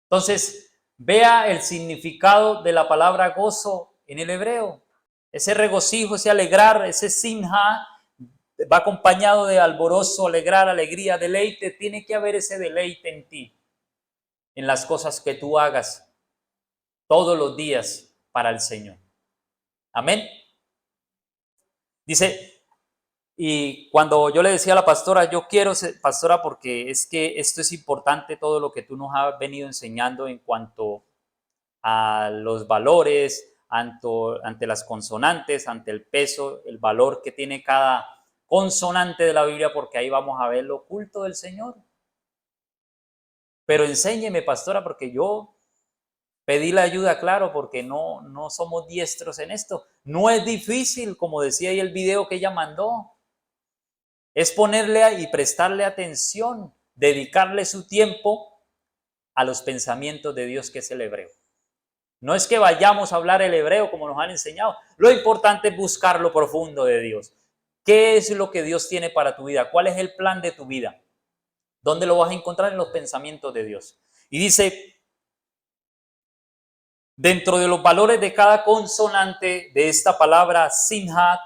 B: Entonces, vea el significado de la palabra gozo en el hebreo. Ese regocijo, ese alegrar, ese sinha, va acompañado de alborozo, alegrar, alegría, deleite. Tiene que haber ese deleite en ti, en las cosas que tú hagas todos los días para el Señor. Amén. Dice, y cuando yo le decía a la pastora, yo quiero ser pastora porque es que esto es importante, todo lo que tú nos has venido enseñando en cuanto a los valores, ante las consonantes, ante el peso, el valor que tiene cada consonante de la Biblia, porque ahí vamos a ver lo oculto del Señor. Pero enséñeme, pastora, porque yo pedí la ayuda, claro, porque no somos diestros en esto. No es difícil, como decía ahí el video que ella mandó. Es ponerle y prestarle atención, dedicarle su tiempo a los pensamientos de Dios, que es el hebreo. No es que vayamos a hablar el hebreo como nos han enseñado. Lo importante es buscar lo profundo de Dios. ¿Qué es lo que Dios tiene para tu vida? ¿Cuál es el plan de tu vida? ¿Dónde lo vas a encontrar? En los pensamientos de Dios. Y dice, dentro de los valores de cada consonante de esta palabra, sinhat,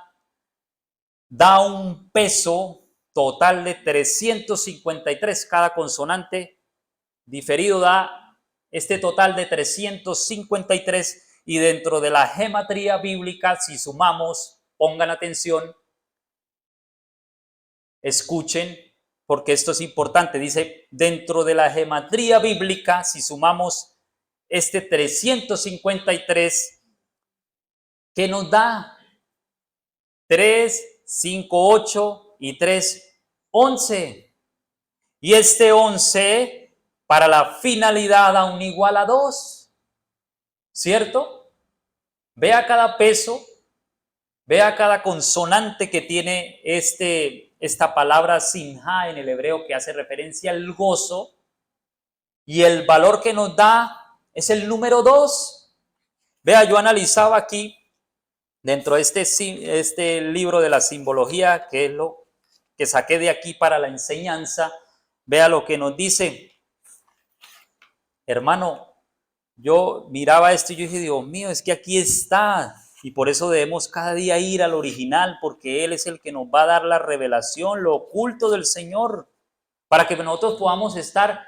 B: da un peso total de 353. Cada consonante diferido da este total de 353, y dentro de la gematría bíblica, si sumamos, pongan atención, escuchen, porque esto es importante. Dice, dentro de la gematría bíblica, si sumamos este 353, que nos da 3, 5, 8 y 3, 11. Y este 11 para la finalidad da un igual a 2, ¿cierto? Vea cada peso, vea cada consonante que tiene esta palabra sinja en el hebreo, que hace referencia al gozo, y el valor que nos da es el número 2. Vea, yo analizaba aquí dentro de este libro de la simbología, que es lo que saqué de aquí para la enseñanza. Vea lo que nos dice. Hermano, yo miraba esto y yo dije, Dios mío, es que aquí está. Y por eso debemos cada día ir al original, porque Él es el que nos va a dar la revelación, lo oculto del Señor, para que nosotros podamos estar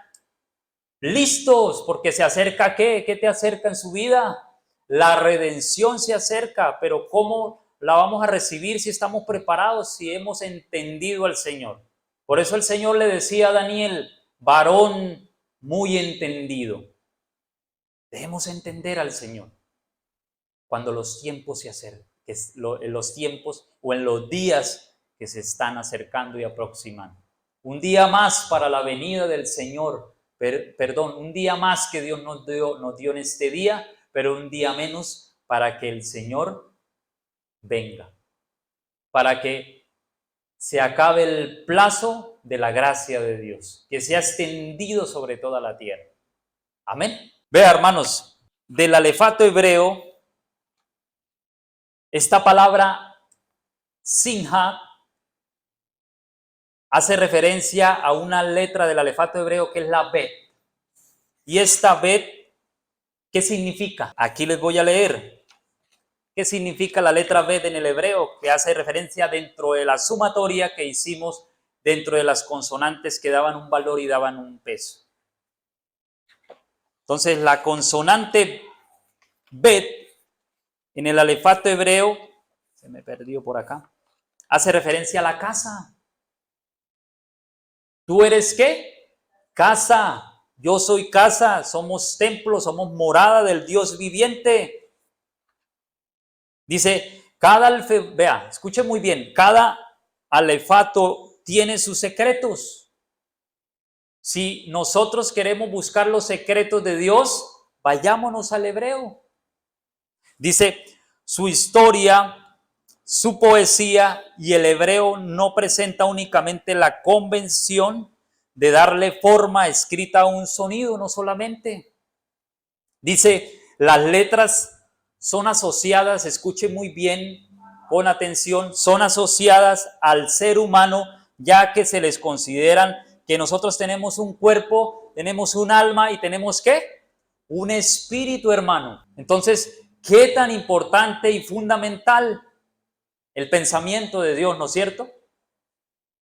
B: listos, porque se acerca ¿qué? ¿Qué te acerca en su vida? La redención se acerca, pero ¿cómo la vamos a recibir si estamos preparados, si hemos entendido al Señor? Por eso el Señor le decía a Daniel, varón muy entendido. Debemos entender al Señor cuando los tiempos se acercan, en los tiempos o en los días que se están acercando y aproximando. Un día más para la venida del Señor, un día más que Dios nos dio en este día, pero un día menos para que el Señor venga, para que se acabe el plazo de la gracia de Dios, que sea extendido sobre toda la tierra. Amén. Vea, hermanos, del alefato hebreo, esta palabra sinja hace referencia a una letra del alefato hebreo que es la bet. Y esta bet, ¿qué significa? Aquí les voy a leer. ¿Qué significa la letra bet en el hebreo? Que hace referencia dentro de la sumatoria que hicimos dentro de las consonantes que daban un valor y daban un peso. Entonces, la consonante bet en el alefato hebreo, se me perdió por acá, hace referencia a la casa. ¿Tú eres qué? Casa. Yo soy casa. Somos templo, somos morada del Dios viviente. Dice, vea, escuche muy bien, cada alefato tiene sus secretos. Si nosotros queremos buscar los secretos de Dios, vayámonos al hebreo. Dice, su historia, su poesía y el hebreo no presenta únicamente la convención de darle forma escrita a un sonido, no solamente. Dice, las letras son asociadas, escuche muy bien, con atención, son asociadas al ser humano, ya que se les consideran que nosotros tenemos un cuerpo, tenemos un alma y tenemos ¿qué? Un espíritu, hermano. Entonces, ¿qué tan importante y fundamental el pensamiento de Dios, ¿no es cierto?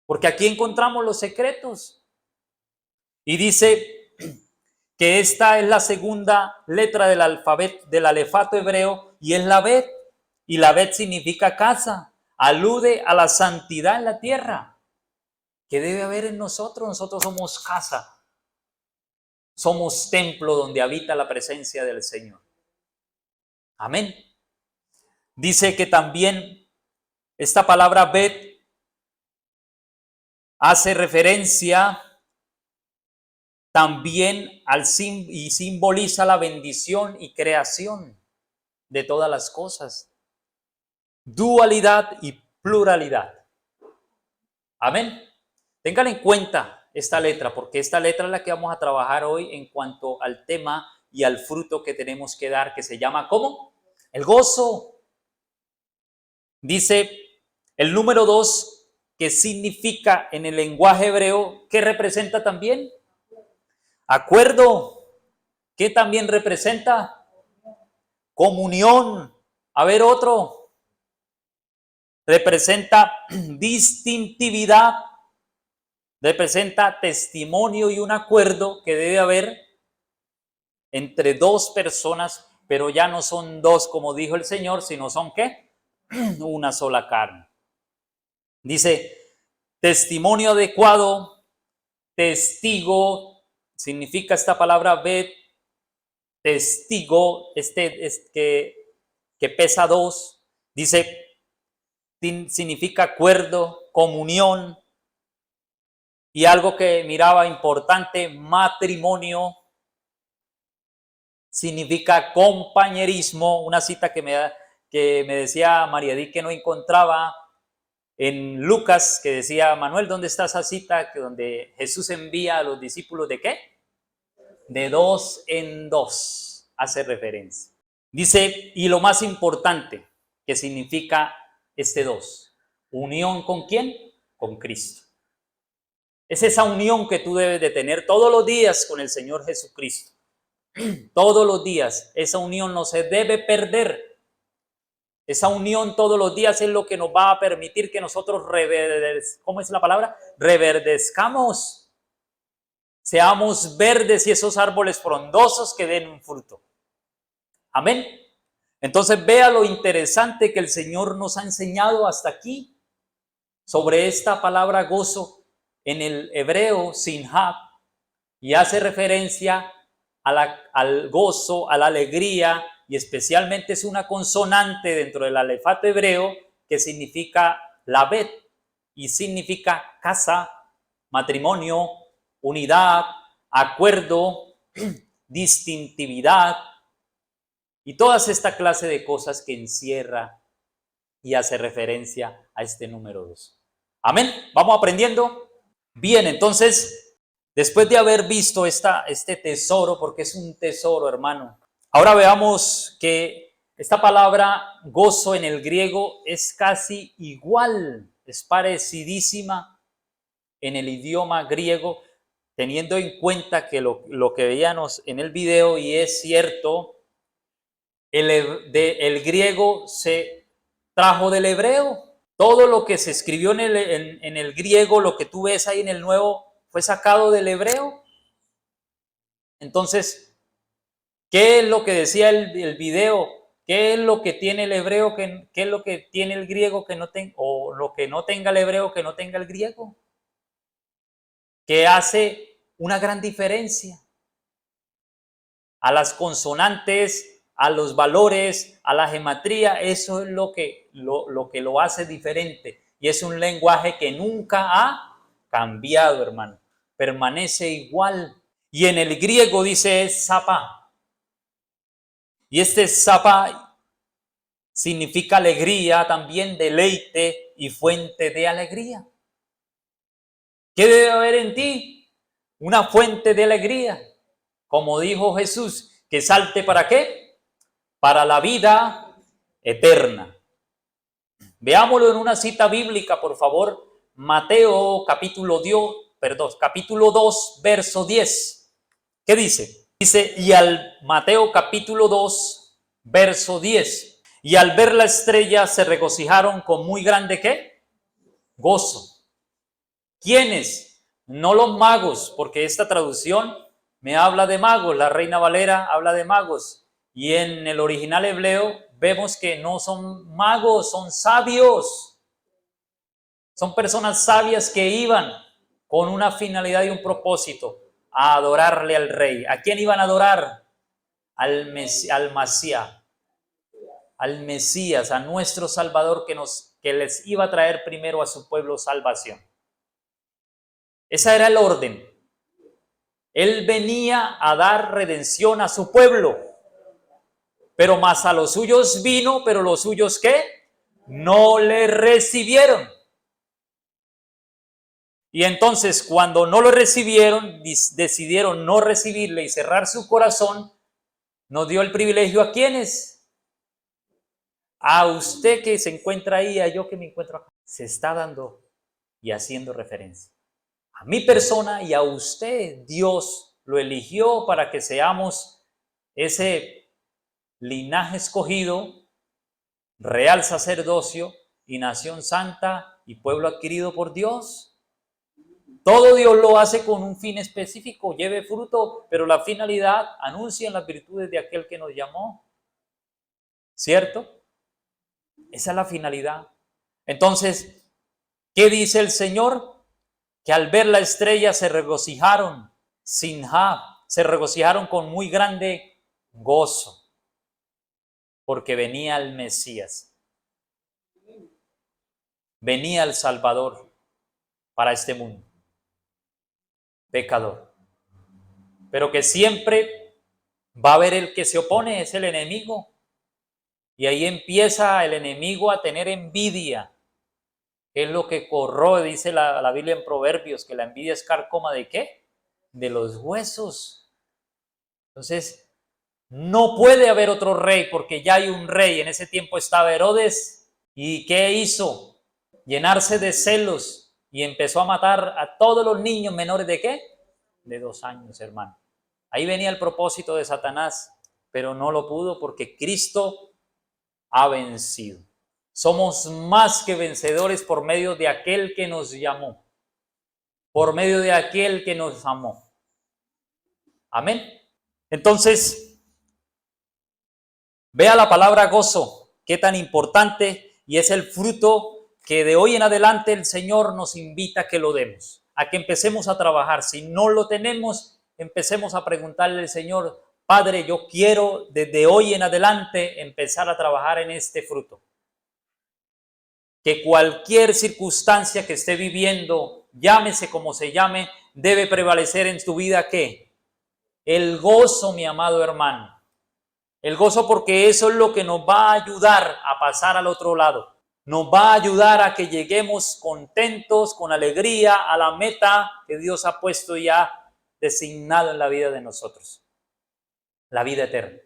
B: Porque aquí encontramos los secretos. Y dice que esta es la segunda letra del alfabeto, del alefato hebreo, y es la bet. Y la bet significa casa, alude a la santidad en la tierra que debe haber en nosotros. Nosotros somos casa, somos templo donde habita la presencia del Señor. Amén. Dice que también esta palabra bet hace referencia también y simboliza la bendición y creación de todas las cosas. Dualidad y pluralidad. Amén. Tengan en cuenta esta letra, porque esta letra es la que vamos a trabajar hoy en cuanto al tema y al fruto que tenemos que dar, que se llama ¿cómo? El gozo. Dice el número 2, que significa en el lenguaje hebreo, ¿qué representa también? Acuerdo. ¿Qué también representa? Comunión. A ver, otro. Representa distintividad. Representa testimonio y un acuerdo que debe haber entre dos personas, pero ya no son dos como dijo el Señor, sino son ¿qué? Una sola carne. Dice, testimonio adecuado, testigo, significa esta palabra bet, testigo, que que pesa 2. Dice, significa acuerdo, comunión. Y algo que miraba importante, matrimonio, significa compañerismo. Una cita que me decía María Di que no encontraba en Lucas, que decía, Manuel, ¿dónde está esa cita que donde Jesús envía a los discípulos de qué? De 2 en 2, hace referencia. Dice, y lo más importante que significa este 2, unión ¿con quién? Con Cristo. Es esa unión que tú debes de tener todos los días con el Señor Jesucristo. Todos los días, esa unión no se debe perder. Esa unión todos los días es lo que nos va a permitir que nosotros ¿cómo es la palabra? Reverdezcamos. Seamos verdes y esos árboles frondosos que den un fruto. Amén. Entonces vea lo interesante que el Señor nos ha enseñado hasta aquí sobre esta palabra gozo en el hebreo sinhab, y hace referencia al gozo, a la alegría, y especialmente es una consonante dentro del alefato hebreo que significa lavet y significa casa, matrimonio, unidad, acuerdo, distintividad y todas esta clase de cosas que encierra y hace referencia a este número 2. Amén. ¿Vamos aprendiendo? Bien, entonces, después de haber visto este tesoro, porque es un tesoro, hermano, ahora veamos que esta palabra gozo en el griego es casi igual, es parecidísima en el idioma griego, teniendo en cuenta que lo que veíamos en el video, y es cierto, el griego se trajo del hebreo. Todo lo que se escribió en el griego, lo que tú ves ahí en el Nuevo, fue sacado del hebreo. Entonces, ¿qué es lo que decía el video? ¿Qué es lo que tiene el hebreo? ¿Qué es lo que tiene el griego que no tenga? O lo que no tenga el hebreo que no tenga el griego. Que hace una gran diferencia. A las consonantes, a los valores, a la gematría, eso es lo que lo hace diferente. Y es un lenguaje que nunca ha cambiado, hermano. Permanece igual. Y en el griego dice sapa. Y este sapa significa alegría, también deleite y fuente de alegría. ¿Qué debe haber en ti? Una fuente de alegría. Como dijo Jesús, que salte ¿para qué? Para la vida eterna. Veámoslo en una cita bíblica, por favor. Mateo capítulo 2, verso 10. ¿Qué dice? Dice, y al Mateo capítulo 2, verso 10. Y al ver la estrella se regocijaron con muy grande ¿qué? Gozo. ¿Quiénes? No los magos, porque esta traducción me habla de magos. La Reina Valera habla de magos. Y en el original hebreo vemos que no son magos, son sabios. Son personas sabias que iban con una finalidad y un propósito, a adorarle al rey. ¿A quién iban a adorar? Al Mesías, a nuestro Salvador que les iba a traer primero a su pueblo salvación. Ese era el orden. Él venía a dar redención a su pueblo. Pero más a los suyos vino, pero los suyos ¿qué? No le recibieron. Y entonces cuando no lo recibieron, decidieron no recibirle y cerrar su corazón, nos dio el privilegio ¿a quiénes? A usted que se encuentra ahí, a yo que me encuentro acá. Se está dando y haciendo referencia. A mi persona y a usted, Dios lo eligió para que seamos ese linaje escogido, real sacerdocio y nación santa y pueblo adquirido por Dios. Todo Dios lo hace con un fin específico, lleve fruto, pero la finalidad, anuncien las virtudes de aquel que nos llamó. ¿Cierto? Esa es la finalidad. Entonces, ¿qué dice el Señor? Que al ver la estrella se regocijaron, sinhab, se regocijaron con muy grande gozo. porque venía el Mesías, venía el Salvador para este mundo pecador, pero que siempre va a haber el que se opone, es el enemigo, y ahí empieza el enemigo a tener envidia, que es lo que corroe, dice la Biblia en Proverbios, que la envidia es carcoma ¿de qué? De los huesos. Entonces, no puede haber otro rey porque ya hay un rey. En ese tiempo estaba Herodes. ¿Y qué hizo? Llenarse de celos y empezó a matar a todos los niños menores ¿de qué? De 2 años, hermano. Ahí venía el propósito de Satanás, pero no lo pudo porque Cristo ha vencido. Somos más que vencedores por medio de aquel que nos llamó, por medio de aquel que nos amó. Amén. Entonces, vea la palabra gozo, qué tan importante, y es el fruto que de hoy en adelante el Señor nos invita a que lo demos, a que empecemos a trabajar. Si no lo tenemos, empecemos a preguntarle al Señor, Padre, yo quiero desde hoy en adelante empezar a trabajar en este fruto. Que cualquier circunstancia que esté viviendo, llámese como se llame, debe prevalecer en tu vida, ¿qué? El gozo, mi amado hermano. El gozo, porque eso es lo que nos va a ayudar a pasar al otro lado. Nos va a ayudar a que lleguemos contentos, con alegría, a la meta que Dios ha puesto ya designado en la vida de nosotros. La vida eterna.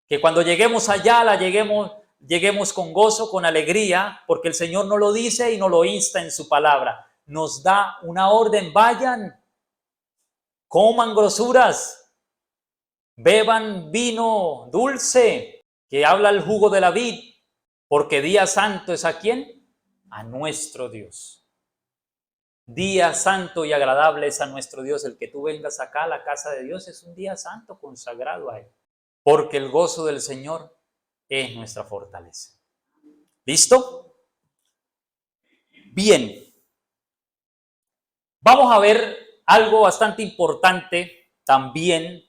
B: Que cuando lleguemos allá, lleguemos con gozo, con alegría, porque el Señor nos lo dice y nos lo insta en su palabra. Nos da una orden: vayan, coman grosuras, beban vino dulce, que habla el jugo de la vid, porque día santo es ¿a quién? A nuestro Dios. Día santo y agradable es a nuestro Dios. El que tú vengas acá a la casa de Dios es un día santo consagrado a Él, porque el gozo del Señor es nuestra fortaleza. ¿Listo? Bien. Vamos a ver algo bastante importante también,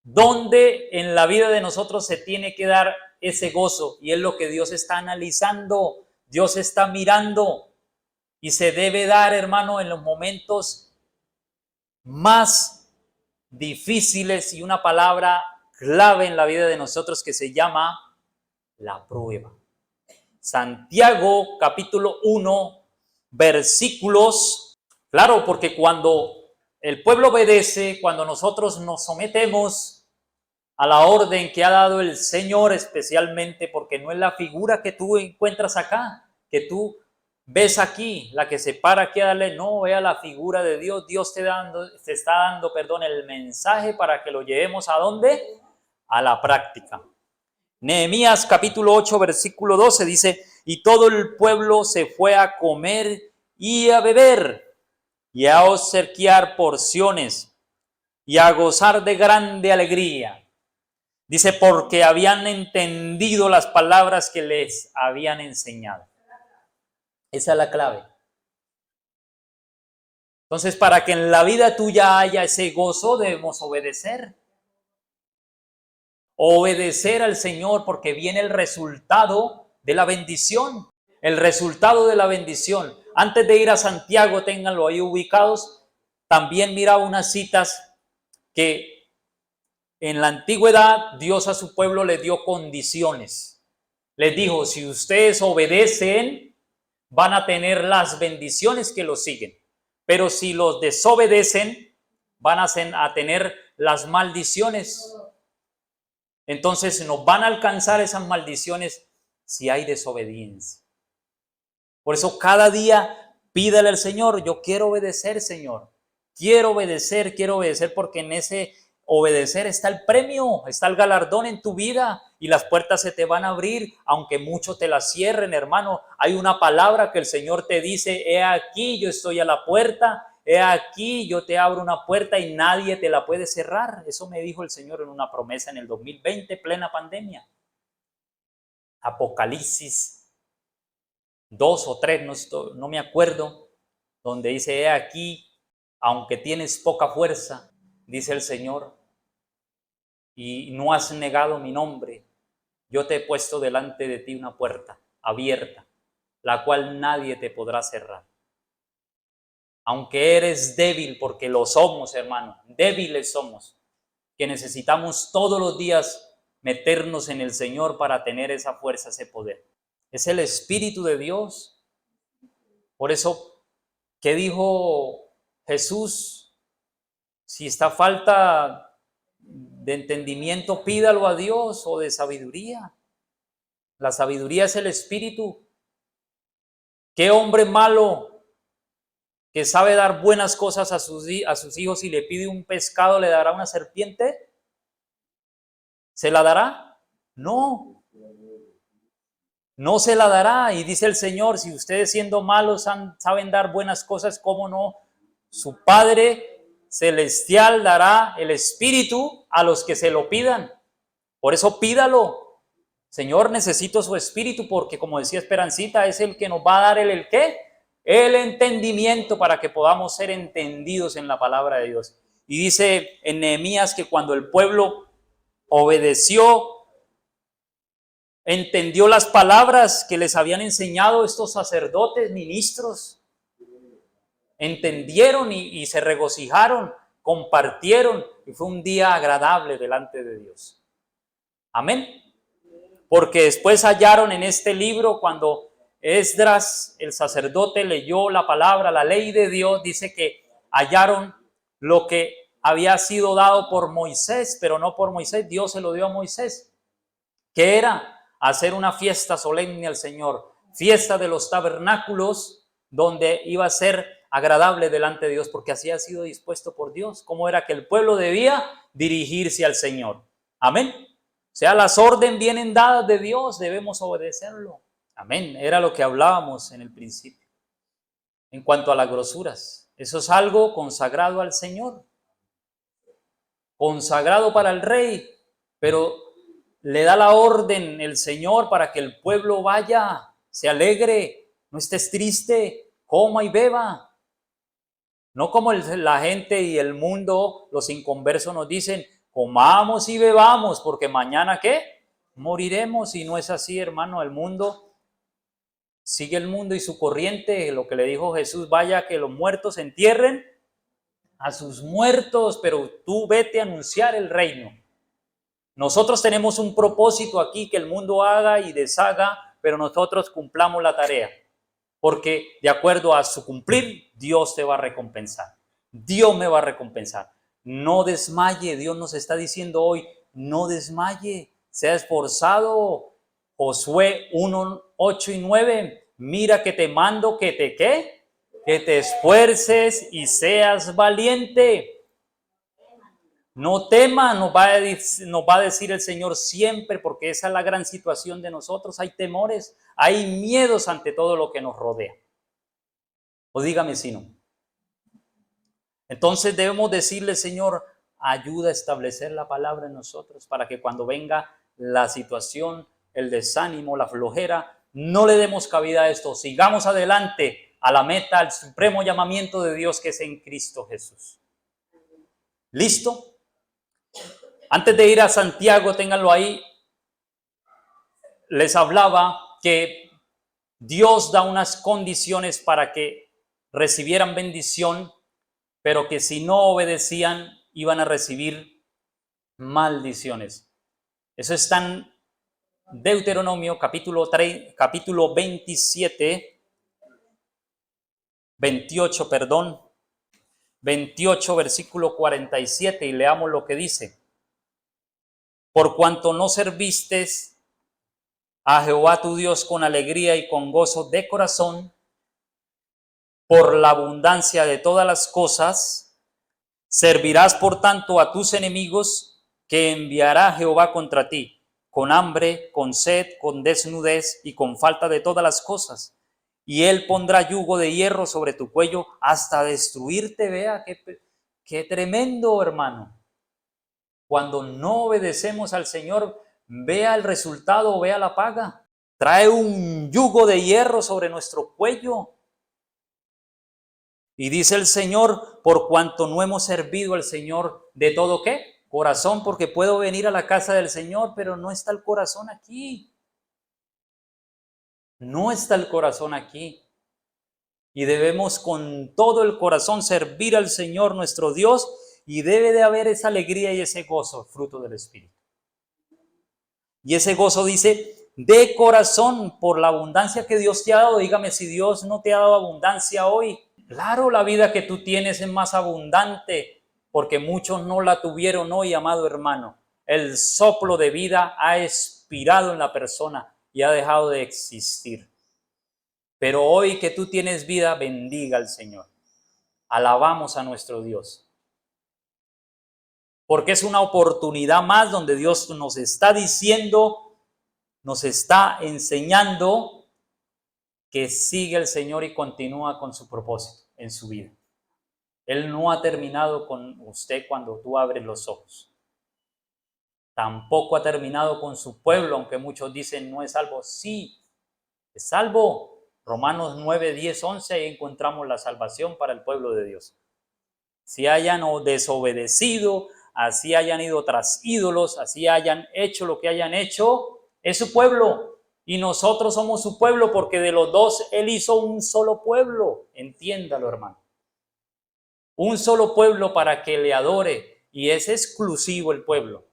B: donde en la vida de nosotros se tiene que dar ese gozo, y es lo que Dios está analizando, Dios está mirando, y se debe dar, hermano, en los momentos más difíciles, y una palabra clave en la vida de nosotros que se llama la prueba. Santiago capítulo 1, versículos, claro, porque cuando el pueblo obedece, cuando nosotros nos sometemos a la orden que ha dado el Señor, especialmente porque no es la figura que tú encuentras acá, que tú ves aquí, la que se para aquí a darle, no, vea la figura de Dios. Dios te está dando, el mensaje para que lo llevemos ¿a dónde? A la práctica. Nehemías capítulo 8, versículo 12 dice: y todo el pueblo se fue a comer y a beber, y a obsequiar porciones, y a gozar de grande alegría. Dice, porque habían entendido las palabras que les habían enseñado. Esa es la clave. Entonces, para que en la vida tuya haya ese gozo, debemos obedecer. Obedecer al Señor, porque viene el resultado de la bendición. El resultado de la bendición. Antes de ir a Santiago, ténganlo ahí ubicados, también mira unas citas que en la antigüedad Dios a su pueblo le dio condiciones. Les dijo, si ustedes obedecen, van a tener las bendiciones que los siguen. Pero si los desobedecen, van a tener las maldiciones. Entonces nos van a alcanzar esas maldiciones si hay desobediencia. Por eso cada día pídale al Señor, yo quiero obedecer, Señor. Quiero obedecer, porque en ese obedecer está el premio, está el galardón en tu vida, y las puertas se te van a abrir, aunque muchos te las cierren, hermano. Hay una palabra que el Señor te dice: he aquí, yo estoy a la puerta, he aquí, yo te abro una puerta y nadie te la puede cerrar. Eso me dijo el Señor en una promesa en el 2020, plena pandemia. Apocalipsis 2 o 3, no me acuerdo, donde dice: he aquí, aunque tienes poca fuerza, dice el Señor, y no has negado mi nombre, yo te he puesto delante de ti una puerta abierta, la cual nadie te podrá cerrar. Aunque eres débil, porque lo somos, hermano, débiles somos, que necesitamos todos los días meternos en el Señor para tener esa fuerza, ese poder. Es el Espíritu de Dios. Por eso, ¿qué dijo Jesús? Si está falta de entendimiento, pídalo a Dios, o de sabiduría. La sabiduría es el Espíritu. ¿Qué hombre malo que sabe dar buenas cosas a sus hijos y le pide un pescado, le dará una serpiente? ¿Se la dará? No. No se la dará. Y dice el Señor, si ustedes siendo malos saben dar buenas cosas, ¿cómo no? Su Padre Celestial dará el Espíritu a los que se lo pidan. Por eso pídalo. Señor, necesito su Espíritu, porque como decía Esperancita, es el que nos va a dar el ¿qué? El entendimiento, para que podamos ser entendidos en la palabra de Dios. Y dice en Nehemías que cuando el pueblo obedeció, entendió las palabras que les habían enseñado estos sacerdotes, ministros, entendieron y se regocijaron, compartieron, y fue un día agradable delante de Dios. Amén. Porque después hallaron en este libro, cuando Esdras, el sacerdote, leyó la palabra, la ley de Dios, dice que hallaron lo que había sido dado por Moisés, pero no por Moisés, Dios se lo dio a Moisés. ¿Qué era? Hacer una fiesta solemne al Señor, fiesta de los tabernáculos, donde iba a ser agradable delante de Dios, porque así ha sido dispuesto por Dios. ¿Cómo era que el pueblo debía dirigirse al Señor? Amén. O sea, las órdenes vienen dadas de Dios, debemos obedecerlo. Amén. Era lo que hablábamos en el principio. En cuanto a las grosuras, eso es algo consagrado al Señor, consagrado para el rey, pero le da la orden el Señor para que el pueblo vaya, se alegre, no estés triste, coma y beba. No como la gente y el mundo, los inconversos nos dicen, comamos y bebamos, porque mañana ¿qué? Moriremos. Y no es así, hermano. El mundo sigue el mundo y su corriente. Lo que le dijo Jesús, vaya que los muertos entierren a sus muertos, pero tú vete a anunciar el reino. Nosotros tenemos un propósito aquí, que el mundo haga y deshaga, pero nosotros cumplamos la tarea. Porque de acuerdo a su cumplir, Dios te va a recompensar. Dios me va a recompensar. No desmaye. Dios nos está diciendo hoy, no desmaye. Sea esforzado. Josué 1, 8 y 9. Mira que te mando que te ¿qué? Que te esfuerces y seas valiente. No temas, nos va a decir el Señor siempre, porque esa es la gran situación de nosotros. Hay temores, hay miedos ante todo lo que nos rodea. O dígame si no. Entonces debemos decirle, Señor, ayuda a establecer la palabra en nosotros, para que cuando venga la situación, el desánimo, la flojera, no le demos cabida a esto. Sigamos adelante a la meta, al supremo llamamiento de Dios, que es en Cristo Jesús. ¿Listo? Antes de ir a Santiago, ténganlo ahí, les hablaba que Dios da unas condiciones para que recibieran bendición, pero que si no obedecían iban a recibir maldiciones. Eso está en Deuteronomio capítulo 28, versículo 47, y leamos lo que dice. Por cuanto no serviste a Jehová tu Dios con alegría y con gozo de corazón, por la abundancia de todas las cosas, servirás por tanto a tus enemigos, que enviará Jehová contra ti, con hambre, con sed, con desnudez y con falta de todas las cosas. Y él pondrá yugo de hierro sobre tu cuello hasta destruirte. Vea qué tremendo, hermano. Cuando no obedecemos al Señor, vea el resultado, vea la paga. Trae un yugo de hierro sobre nuestro cuello. Y dice el Señor, por cuanto no hemos servido al Señor de todo ¿qué? Corazón, porque puedo venir a la casa del Señor, pero no está el corazón aquí. No está el corazón aquí. Y debemos con todo el corazón servir al Señor nuestro Dios, y debe de haber esa alegría y ese gozo, fruto del Espíritu. Y ese gozo dice, de corazón, por la abundancia que Dios te ha dado. Dígame si Dios no te ha dado abundancia hoy. Claro, la vida que tú tienes es más abundante, porque muchos no la tuvieron hoy, amado hermano. El soplo de vida ha expirado en la persona y ha dejado de existir. Pero hoy que tú tienes vida, bendiga al Señor. Alabamos a nuestro Dios. Porque es una oportunidad más donde Dios nos está diciendo, nos está enseñando que sigue el Señor y continúa con su propósito en su vida. Él no ha terminado con usted cuando tú abres los ojos. Tampoco ha terminado con su pueblo, aunque muchos dicen no es salvo. Sí, es salvo. Romanos 9, 10, 11, ahí encontramos la salvación para el pueblo de Dios. Si hayan desobedecido, así hayan ido tras ídolos, así hayan hecho lo que hayan hecho, es su pueblo. Y nosotros somos su pueblo, porque de los dos Él hizo un solo pueblo. Entiéndalo, hermano. Un solo pueblo para que le adore. Y es exclusivo el pueblo.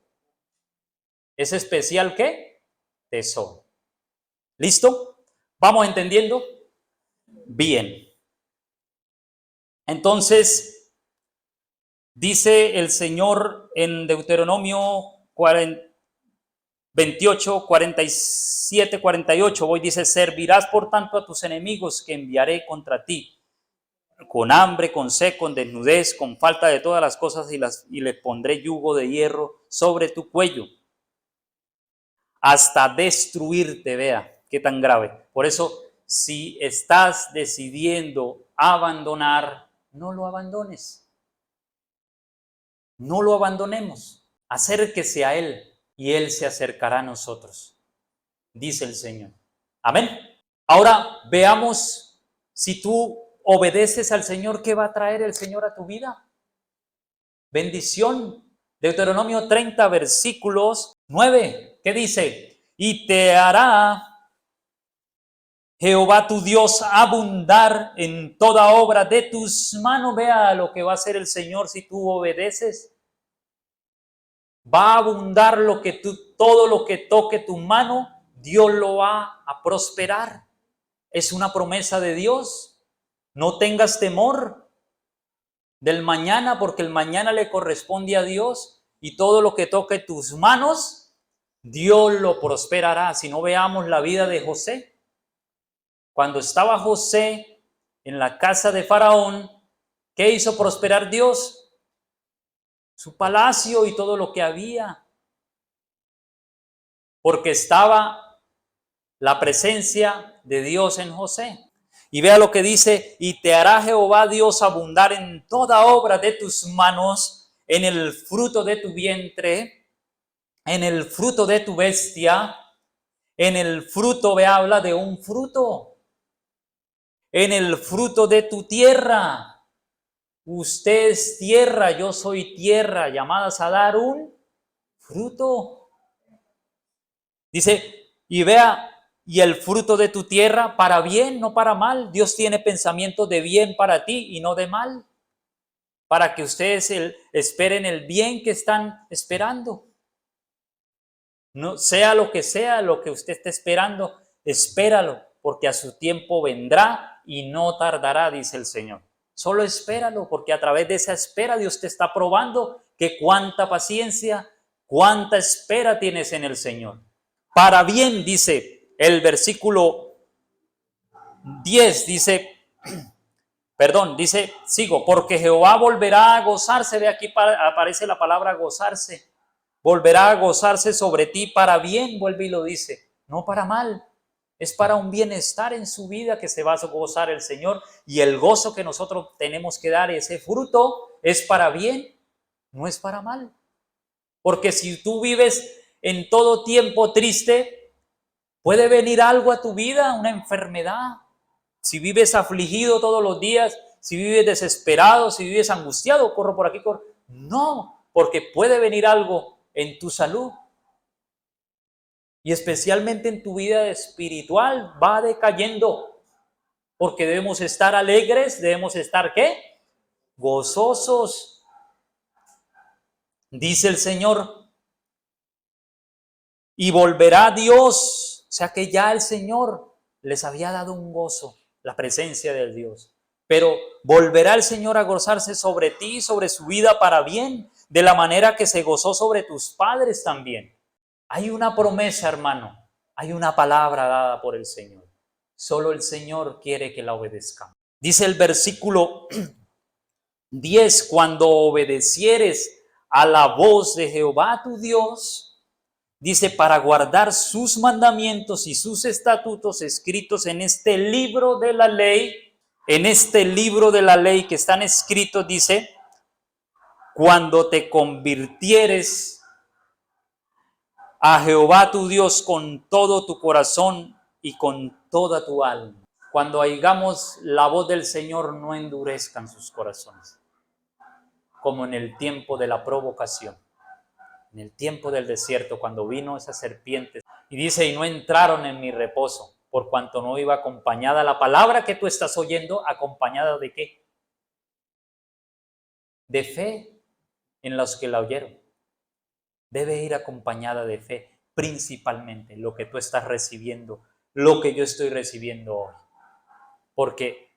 B: ¿Es especial qué? Tesoro. ¿Listo? ¿Vamos entendiendo? Bien. Entonces, dice el Señor en Deuteronomio 28, 47, 48, hoy dice, servirás por tanto a tus enemigos que enviaré contra ti, con hambre, con sed, con desnudez, con falta de todas las cosas, y les pondré yugo de hierro sobre tu cuello, hasta destruirte. Vea, qué tan grave. Por eso, si estás decidiendo abandonar, no lo abandones. No lo abandonemos. Acérquese a Él y Él se acercará a nosotros, dice el Señor. Amén. Ahora veamos, si tú obedeces al Señor, ¿qué va a traer el Señor a tu vida? Bendición. Deuteronomio 30, versículos 9. ¿Qué dice? Y te hará Jehová tu Dios abundar en toda obra de tus manos. Vea lo que va a hacer el Señor si tú obedeces. Va a abundar todo lo que toque tu mano, Dios lo va a prosperar. Es una promesa de Dios. No tengas temor del mañana, porque el mañana le corresponde a Dios, y todo lo que toque tus manos, Dios lo prosperará. Si no, veamos la vida de José. Cuando estaba José en la casa de Faraón, ¿qué hizo prosperar Dios? Su palacio y todo lo que había. Porque estaba la presencia de Dios en José. Y vea lo que dice, y te hará Jehová Dios abundar en toda obra de tus manos, en el fruto de tu vientre, en el fruto de tu bestia, en el fruto, habla de un fruto, en el fruto de tu tierra. Usted es tierra, yo soy tierra, llamadas a dar un fruto. Dice, y vea, y el fruto de tu tierra para bien, no para mal. Dios tiene pensamientos de bien para ti y no de mal, para que ustedes esperen el bien que están esperando. No sea lo que usted esté esperando, espéralo, porque a su tiempo vendrá y no tardará, dice el Señor. Solo espéralo, porque a través de esa espera Dios te está probando que cuánta paciencia, cuánta espera tienes en el Señor. Para bien, dice el versículo 10, sigo, porque Jehová volverá a gozarse. Ve aquí aparece la palabra gozarse. Volverá a gozarse sobre ti para bien, vuelve y lo dice, no para mal. Es para un bienestar en su vida que se va a gozar el Señor, y el gozo que nosotros tenemos que dar, ese fruto, es para bien, no es para mal. Porque si tú vives en todo tiempo triste, puede venir algo a tu vida, una enfermedad. Si vives afligido todos los días, si vives desesperado, si vives angustiado, corro por aquí, corro. No, porque puede venir algo en tu salud y especialmente en tu vida espiritual va decayendo, porque debemos estar alegres, debemos estar ¿qué? Gozosos. Dice el Señor, y volverá Dios, o sea que ya el Señor les había dado un gozo, la presencia del Dios. Pero volverá el Señor a gozarse sobre ti, sobre su vida para bien, de la manera que se gozó sobre tus padres también. Hay una promesa, hermano, hay una palabra dada por el Señor. Solo el Señor quiere que la obedezcamos. Dice el versículo 10, cuando obedecieres a la voz de Jehová tu Dios, dice, para guardar sus mandamientos y sus estatutos escritos en este libro de la ley, en este libro de la ley que están escritos, dice, cuando te convirtieres a Jehová tu Dios con todo tu corazón y con toda tu alma. Cuando oigamos la voz del Señor, no endurezcan sus corazones, como en el tiempo de la provocación, en el tiempo del desierto, cuando vino esa serpiente. Y dice, y no entraron en mi reposo, por cuanto no iba acompañada la palabra que tú estás oyendo, acompañada de ¿qué? De fe en los que la oyeron. Debe ir acompañada de fe, principalmente lo que tú estás recibiendo, lo que yo estoy recibiendo hoy. Porque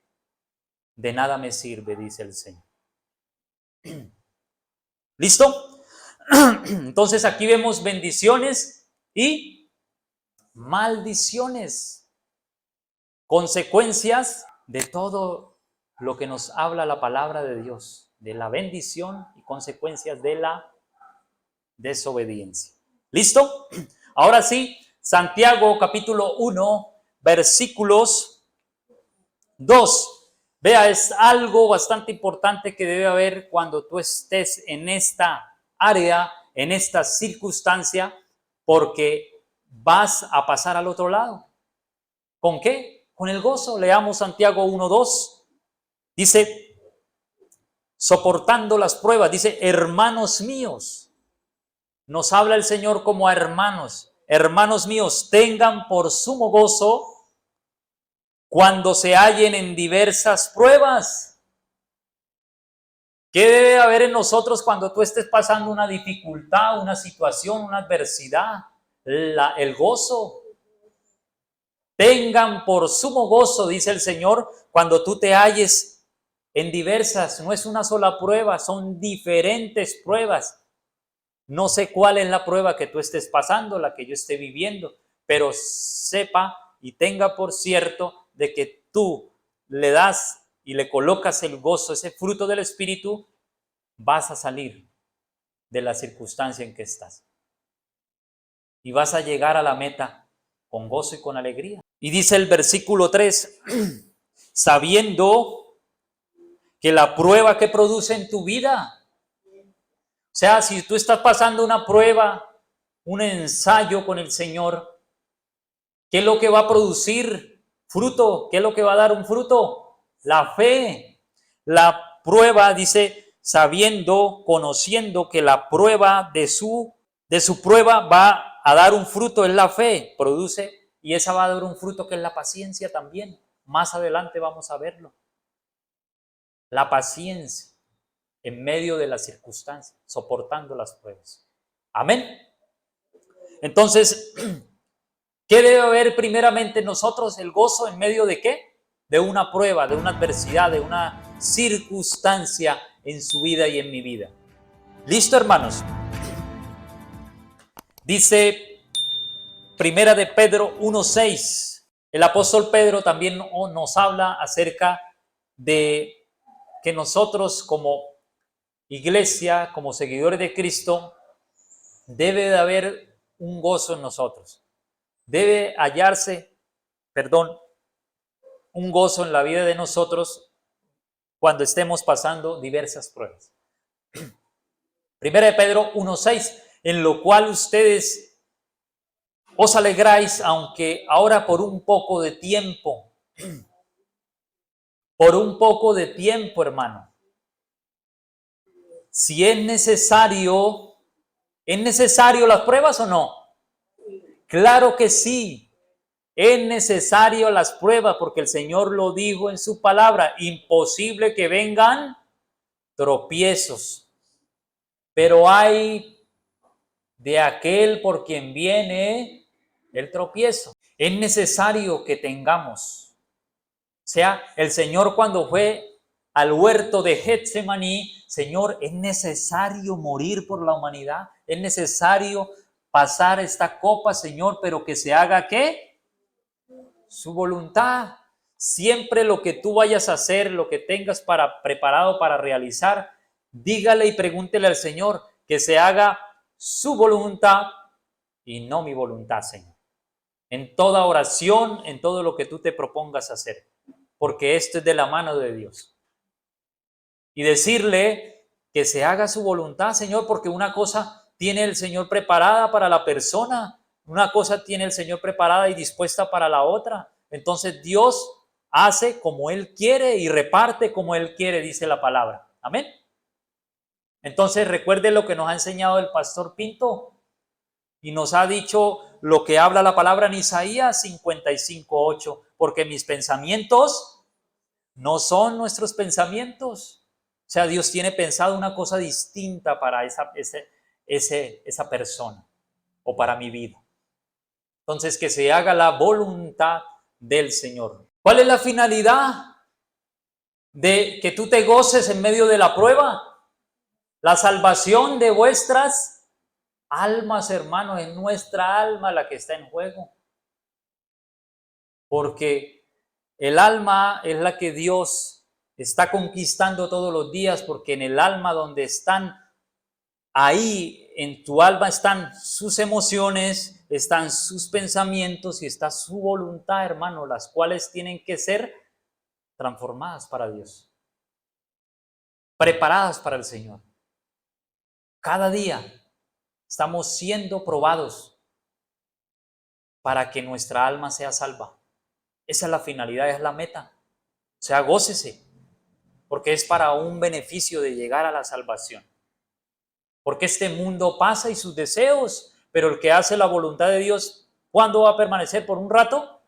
B: de nada me sirve, dice el Señor. ¿Listo? Entonces aquí vemos bendiciones y maldiciones, consecuencias de todo lo que nos habla la palabra de Dios, de la bendición y consecuencias de la desobediencia. ¿Listo? Ahora sí, Santiago capítulo 1, versículos 2. Vea, es algo bastante importante que debe haber cuando tú estés en esta área, en esta circunstancia, porque vas a pasar al otro lado. ¿Con qué? Con el gozo. Leamos Santiago 1:2. Dice, soportando las pruebas, dice, hermanos míos. Nos habla el Señor como a hermanos. Hermanos míos, tengan por sumo gozo cuando se hallen en diversas pruebas. ¿Qué debe haber en nosotros cuando tú estés pasando una dificultad, una situación, una adversidad? El gozo. Tengan por sumo gozo, dice el Señor, cuando tú te halles en diversas, no es una sola prueba, son diferentes pruebas. No sé cuál es la prueba que tú estés pasando, la que yo esté viviendo, pero sepa y tenga por cierto de que tú le das y le colocas el gozo, ese fruto del Espíritu, vas a salir de la circunstancia en que estás. Y vas a llegar a la meta con gozo y con alegría. Y dice el versículo 3, sabiendo que la prueba que produce en tu vida, o sea, si tú estás pasando una prueba, un ensayo con el Señor, ¿qué es lo que va a producir fruto? ¿Qué es lo que va a dar un fruto? La fe. La prueba, dice, sabiendo, conociendo que la prueba de su prueba va a dar un fruto, es la fe, produce, y esa va a dar un fruto que es la paciencia también. Más adelante vamos a verlo. La paciencia en medio de las circunstancias, soportando las pruebas. Amén. Entonces, ¿qué debe haber primeramente en nosotros? El gozo en medio de ¿qué? De una prueba, de una adversidad, de una circunstancia en su vida y en mi vida. ¿Listo, hermanos? Dice Primera de Pedro 1:6. El apóstol Pedro también nos habla acerca de que nosotros como iglesia, como seguidores de Cristo, debe de haber un gozo en nosotros. Debe hallarse, un gozo en la vida de nosotros cuando estemos pasando diversas pruebas. Primera de Pedro 1:6, en lo cual ustedes os alegráis, aunque ahora por un poco de tiempo, hermano, si ¿es necesario las pruebas o no? Claro que sí, es necesario las pruebas porque el Señor lo dijo en su palabra, imposible que vengan tropiezos, pero hay de aquel por quien viene el tropiezo. Es necesario que tengamos. O sea, el Señor cuando fue al huerto de Getsemaní, Señor, es necesario morir por la humanidad, es necesario pasar esta copa, Señor, pero que se haga ¿qué? Su voluntad. Siempre lo que tú vayas a hacer, lo que tengas preparado para realizar, dígale y pregúntele al Señor que se haga su voluntad y no mi voluntad, Señor. En toda oración, en todo lo que tú te propongas hacer, porque esto es de la mano de Dios. Y decirle que se haga su voluntad, Señor, porque una cosa tiene el Señor preparada para la persona, una cosa tiene el Señor preparada y dispuesta para la otra. Entonces Dios hace como Él quiere y reparte como Él quiere, dice la palabra. Amén. Entonces recuerde lo que nos ha enseñado el pastor Pinto y nos ha dicho lo que habla la palabra en Isaías 55:8, porque mis pensamientos no son nuestros pensamientos. O sea, Dios tiene pensado una cosa distinta para esa persona o para mi vida. Entonces, que se haga la voluntad del Señor. ¿Cuál es la finalidad de que tú te goces en medio de la prueba? La salvación de vuestras almas, hermanos, es nuestra alma la que está en juego. Porque el alma es la que Dios está conquistando todos los días, porque en el alma donde están, ahí en tu alma están sus emociones, están sus pensamientos y está su voluntad, hermano, las cuales tienen que ser transformadas para Dios, preparadas para el Señor. Cada día estamos siendo probados para que nuestra alma sea salva. Esa es la finalidad, es la meta. O sea, gócese, porque es para un beneficio de llegar a la salvación. Porque este mundo pasa y sus deseos, pero el que hace la voluntad de Dios, ¿cuándo va a permanecer? ¿Por un rato?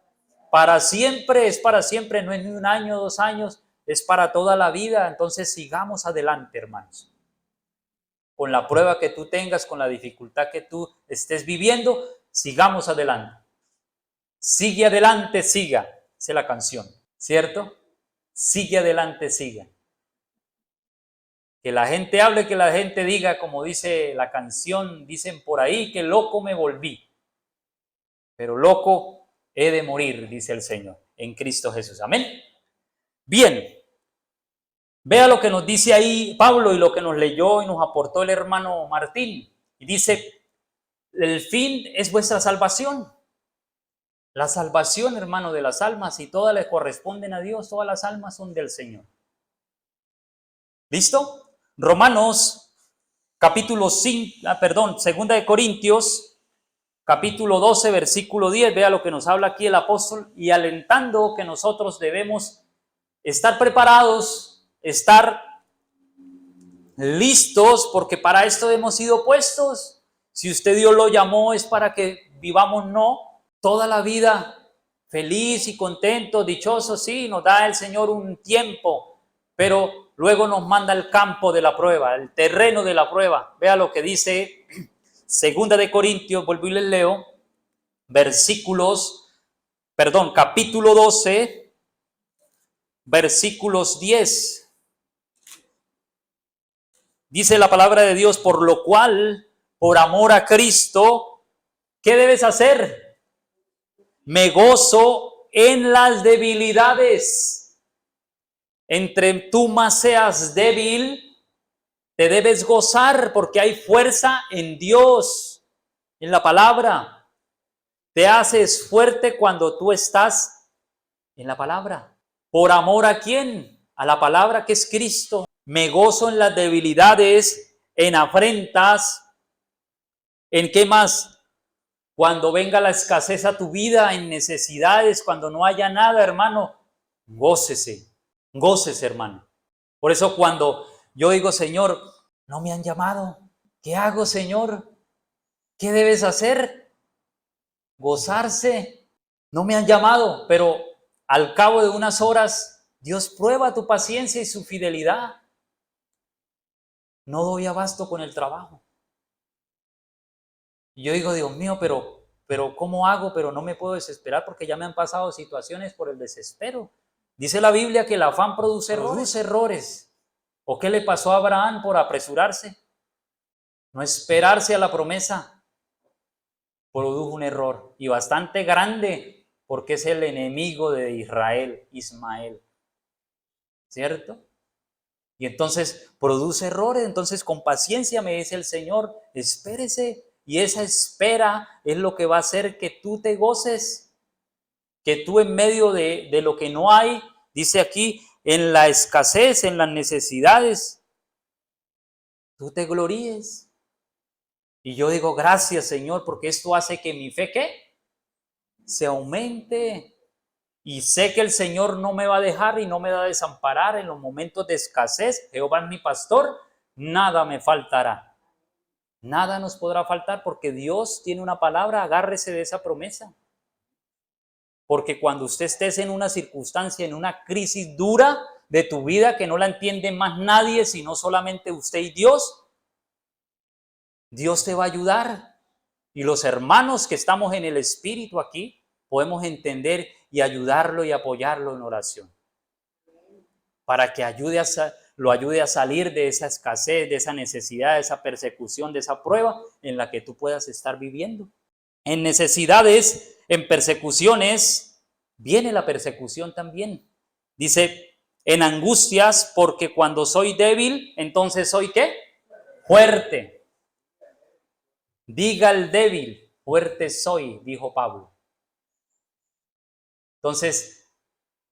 B: Para siempre, es para siempre, no es ni un año, 2 años, es para toda la vida. Entonces sigamos adelante, hermanos. Con la prueba que tú tengas, con la dificultad que tú estés viviendo, sigamos adelante. Sigue adelante, siga. Esa es la canción, ¿cierto? Sigue adelante, siga. Que la gente hable, que la gente diga, como dice la canción, dicen por ahí, que loco me volví. Pero loco he de morir, dice el Señor, en Cristo Jesús. Amén. Bien. Vea lo que nos dice ahí Pablo y lo que nos leyó y nos aportó el hermano Martín. Y dice, el fin es vuestra salvación. La salvación, hermano, de las almas, y todas le corresponden a Dios, todas las almas son del Señor. ¿Listo? Romanos, capítulo 5, 2 de Corintios, capítulo 12, versículo 10. Vea lo que nos habla aquí el apóstol y alentando que nosotros debemos estar preparados, estar listos, porque para esto hemos sido puestos. Si usted Dios lo llamó es para que vivamos no toda la vida feliz y contento, dichoso, sí, nos da el Señor un tiempo, pero luego nos manda al campo de la prueba, el terreno de la prueba. Vea lo que dice 2 de Corintios, vuelvo y les leo, capítulo 12, versículos 10. Dice la palabra de Dios, por lo cual, por amor a Cristo, ¿qué debes hacer? Me gozo en las debilidades. Entre tú más seas débil, te debes gozar porque hay fuerza en Dios, en la palabra. Te haces fuerte cuando tú estás en la palabra. ¿Por amor a quién? A la palabra que es Cristo. Me gozo en las debilidades, en afrentas, ¿en qué más? Cuando venga la escasez a tu vida, en necesidades, cuando no haya nada, hermano, gócese, hermano. Por eso cuando yo digo, Señor, No me han llamado. ¿Qué hago, Señor? ¿Qué debes hacer? Gozarse. No me han llamado, pero al cabo de unas horas, Dios prueba tu paciencia y su fidelidad. No doy abasto con el trabajo. Y yo digo, Dios mío, pero ¿cómo hago? Pero no me puedo desesperar porque ya me han pasado situaciones por el desespero. Dice la Biblia que el afán produce errores. ¿O qué le pasó a Abraham por apresurarse? No esperarse a la promesa produjo un error y bastante grande porque es el enemigo de Israel, Ismael, ¿cierto? Y entonces produce errores, entonces con paciencia me dice el Señor, espérese, y esa espera es lo que va a hacer que tú te goces, que tú en medio de lo que no hay, dice aquí, en la escasez, en las necesidades, tú te gloríes. Y yo digo, gracias Señor, porque esto hace que mi fe, ¿qué? Se aumente. Y sé que el Señor no me va a dejar y no me va a desamparar en los momentos de escasez. Jehová es mi pastor, nada me faltará. Nada nos podrá faltar porque Dios tiene una palabra, agárrese de esa promesa. Porque cuando usted estés en una circunstancia, en una crisis dura de tu vida que no la entiende más nadie, sino solamente usted y Dios, Dios te va a ayudar. Y los hermanos que estamos en el Espíritu aquí, podemos entender y ayudarlo y apoyarlo en oración. Para que lo ayude a salir de esa escasez, de esa necesidad, de esa persecución, de esa prueba en la que tú puedas estar viviendo. En necesidades, en persecuciones, viene la persecución también. Dice, en angustias, porque cuando soy débil, entonces soy ¿qué? Fuerte. Diga el débil, fuerte soy, dijo Pablo. Entonces,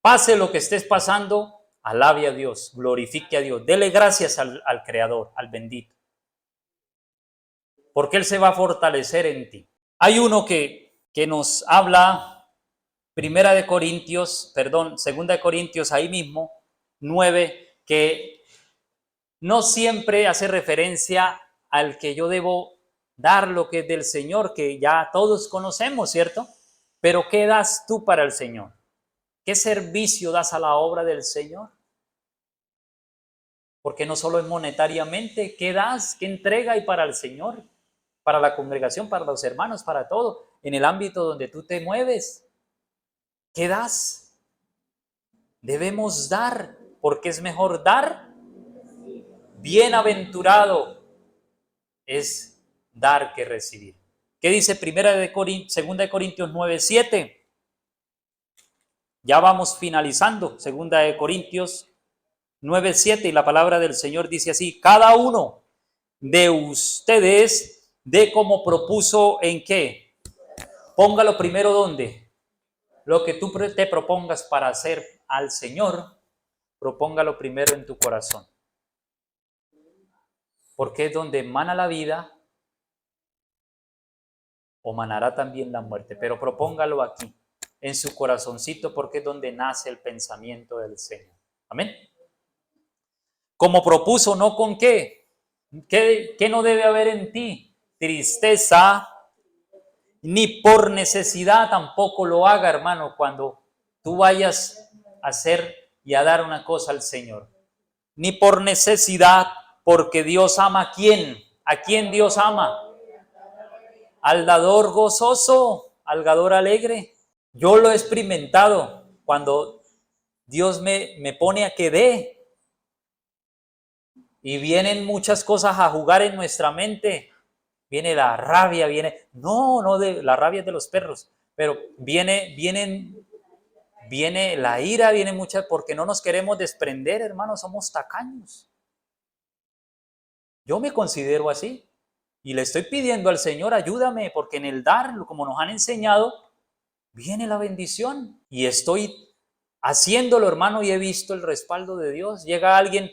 B: pase lo que estés pasando, alabe a Dios, glorifique a Dios, dele gracias al Creador, al bendito, porque Él se va a fortalecer en ti. Hay uno que nos habla, segunda de Corintios, ahí mismo, 9, que no siempre hace referencia al que yo debo dar lo que es del Señor, que ya todos conocemos, ¿cierto? Pero ¿qué das tú para el Señor? ¿Qué servicio das a la obra del Señor? Porque no solo es monetariamente, ¿qué das? ¿Qué entrega y para el Señor? Para la congregación, para los hermanos, para todo, en el ámbito donde tú te mueves. ¿Qué das? Debemos dar, porque es mejor dar. Bienaventurado es dar que recibir. ¿Qué dice segunda de Corintios 9:7? Ya vamos finalizando, segunda de Corintios 9:7, y la palabra del Señor dice así: cada uno de ustedes de como propuso en qué. Póngalo primero donde. Lo que tú te propongas para hacer al Señor, propóngalo primero en tu corazón. Porque es donde emana la vida o manará también la muerte. Pero propóngalo aquí, en su corazoncito, porque es donde nace el pensamiento del Señor. Amén. Como propuso, ¿no con qué? ¿Qué no debe haber en ti? Tristeza, ni por necesidad tampoco lo haga, hermano, cuando tú vayas a hacer y a dar una cosa al Señor. Ni por necesidad, porque Dios ama ¿a quién? ¿A quién Dios ama? Al dador gozoso, al dador alegre. Yo lo he experimentado cuando Dios me pone a que dé. Y vienen muchas cosas a jugar en nuestra mente. Viene la rabia, la rabia es de los perros, pero viene la ira, viene muchas, porque no nos queremos desprender, hermanos, somos tacaños. Yo me considero así y le estoy pidiendo al Señor, ayúdame, porque en el dar, como nos han enseñado, viene la bendición. Y estoy haciéndolo, hermano, y he visto el respaldo de Dios. Llega alguien,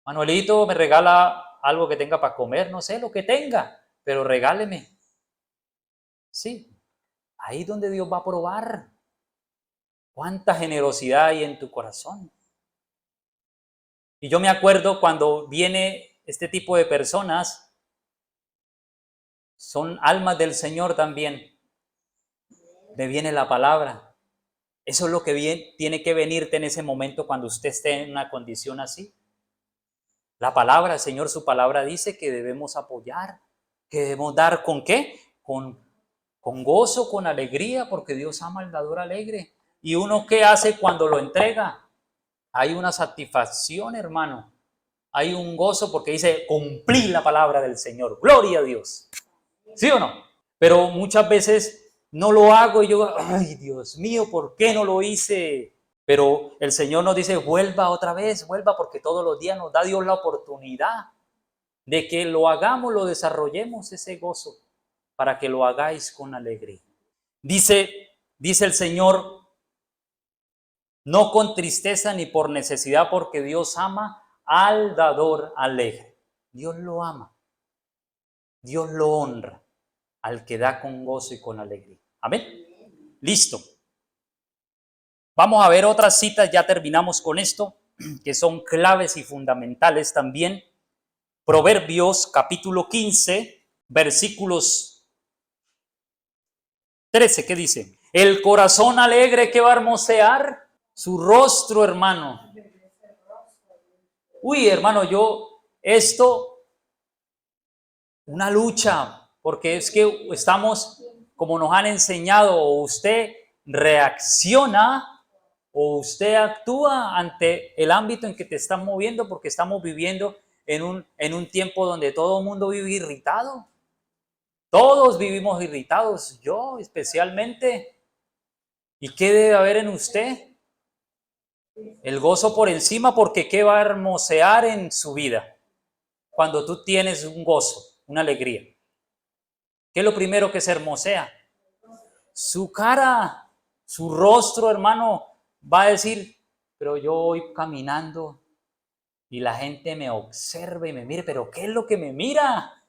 B: Manuelito, me regala algo que tenga para comer, no sé, lo que tenga, pero regáleme. Sí, ahí es donde Dios va a probar cuánta generosidad hay en tu corazón. Y yo me acuerdo cuando viene este tipo de personas, son almas del Señor también. Me viene la palabra. Eso es lo que tiene que venirte en ese momento cuando usted esté en una condición así. La palabra, el Señor, su palabra dice que debemos apoyar, que debemos dar ¿con qué? Con gozo, con alegría, porque Dios ama al dador alegre. ¿Y uno qué hace cuando lo entrega? Hay una satisfacción, hermano. Hay un gozo porque dice, cumplí la palabra del Señor. Gloria a Dios. ¿Sí o no? Pero muchas veces no lo hago y yo, ay, Dios mío, ¿por qué no lo hice? Pero el Señor nos dice, vuelva otra vez, vuelva, porque todos los días nos da Dios la oportunidad de que lo hagamos, lo desarrollemos ese gozo, para que lo hagáis con alegría. Dice el Señor, no con tristeza ni por necesidad, porque Dios ama al dador alegre. Dios lo ama. Dios lo honra al que da con gozo y con alegría. Amén. Listo. Vamos a ver otras citas, ya terminamos con esto, que son claves y fundamentales también. Proverbios capítulo 15, versículos 13, ¿qué dice? El corazón alegre que va a hermosear su rostro, hermano. Uy, hermano, una lucha, porque es que estamos, como nos han enseñado, o usted reacciona o usted actúa ante el ámbito en que te estás moviendo, porque estamos viviendo en un tiempo donde todo el mundo vive irritado. Todos vivimos irritados, yo especialmente. ¿Y qué debe haber en usted? El gozo por encima, porque ¿qué va a hermosear en su vida? Cuando tú tienes un gozo, una alegría. ¿Qué es lo primero que se hermosea? Su cara, su rostro, hermano, va a decir, pero yo voy caminando y la gente me observa y me mira, pero ¿qué es lo que me mira?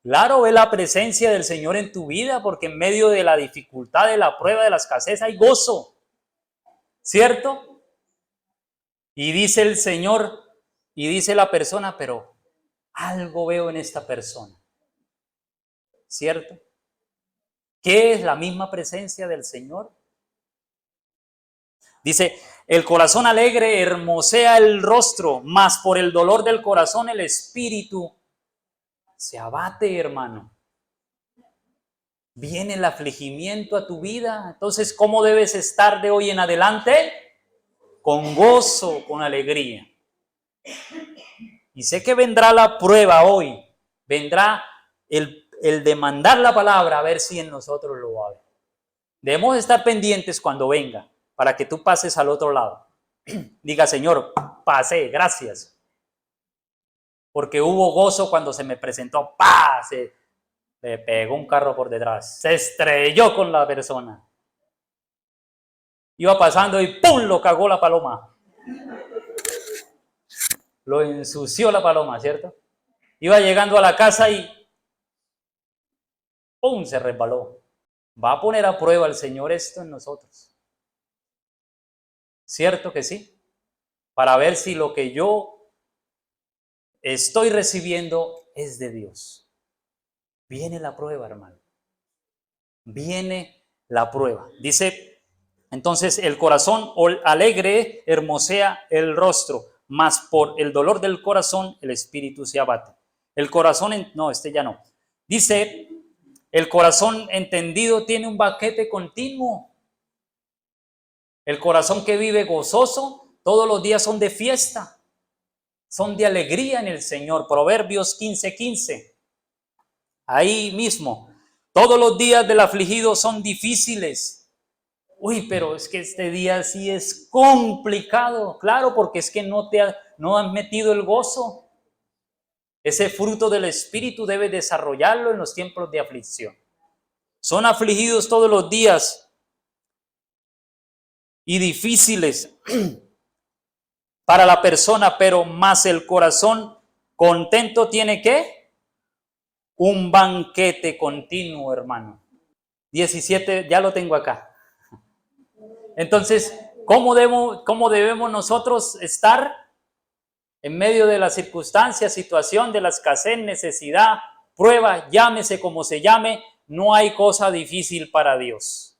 B: Claro, ve la presencia del Señor en tu vida, porque en medio de la dificultad, de la prueba, de la escasez, hay gozo, ¿cierto? Y dice el Señor, y dice la persona, pero algo veo en esta persona, ¿cierto? ¿Qué es la misma presencia del Señor? Dice, el corazón alegre hermosea el rostro, mas por el dolor del corazón el espíritu se abate, hermano. Viene el afligimiento a tu vida. Entonces, ¿cómo debes estar de hoy en adelante? Con gozo, con alegría. Y sé que vendrá la prueba hoy. Vendrá el demandar la palabra, a ver si en nosotros lo va a ver. Debemos estar pendientes cuando venga, para que tú pases al otro lado. Diga, Señor, pasé, gracias. Porque hubo gozo cuando se me presentó, ¡pah! Le pegó un carro por detrás, se estrelló con la persona. Iba pasando y ¡pum! Lo cagó la paloma. Lo ensució la paloma, ¿cierto? Iba llegando a la casa y ¡pum! Se resbaló. Va a poner a prueba el Señor esto en nosotros. ¿Cierto que sí? Para ver si lo que yo estoy recibiendo es de Dios. Viene la prueba, hermano. Viene la prueba. Dice, entonces, el corazón alegre hermosea el rostro, mas por el dolor del corazón el espíritu se abate. El corazón, ya no. Dice, el corazón entendido tiene un banquete continuo. El corazón que vive gozoso, todos los días son de fiesta, son de alegría en el Señor. Proverbios 15:15. Ahí mismo, todos los días del afligido son difíciles. Uy, pero es que este día sí es complicado. Claro, porque es que no has metido el gozo. Ese fruto del Espíritu debe desarrollarlo en los tiempos de aflicción. Son afligidos todos los días y difíciles para la persona, pero más el corazón contento tiene ¿qué? Un banquete continuo, hermano. 17, ya lo tengo acá. Entonces, ¿cómo debemos nosotros estar? En medio de la circunstancia, situación, de la escasez, necesidad, prueba, llámese como se llame, no hay cosa difícil para Dios.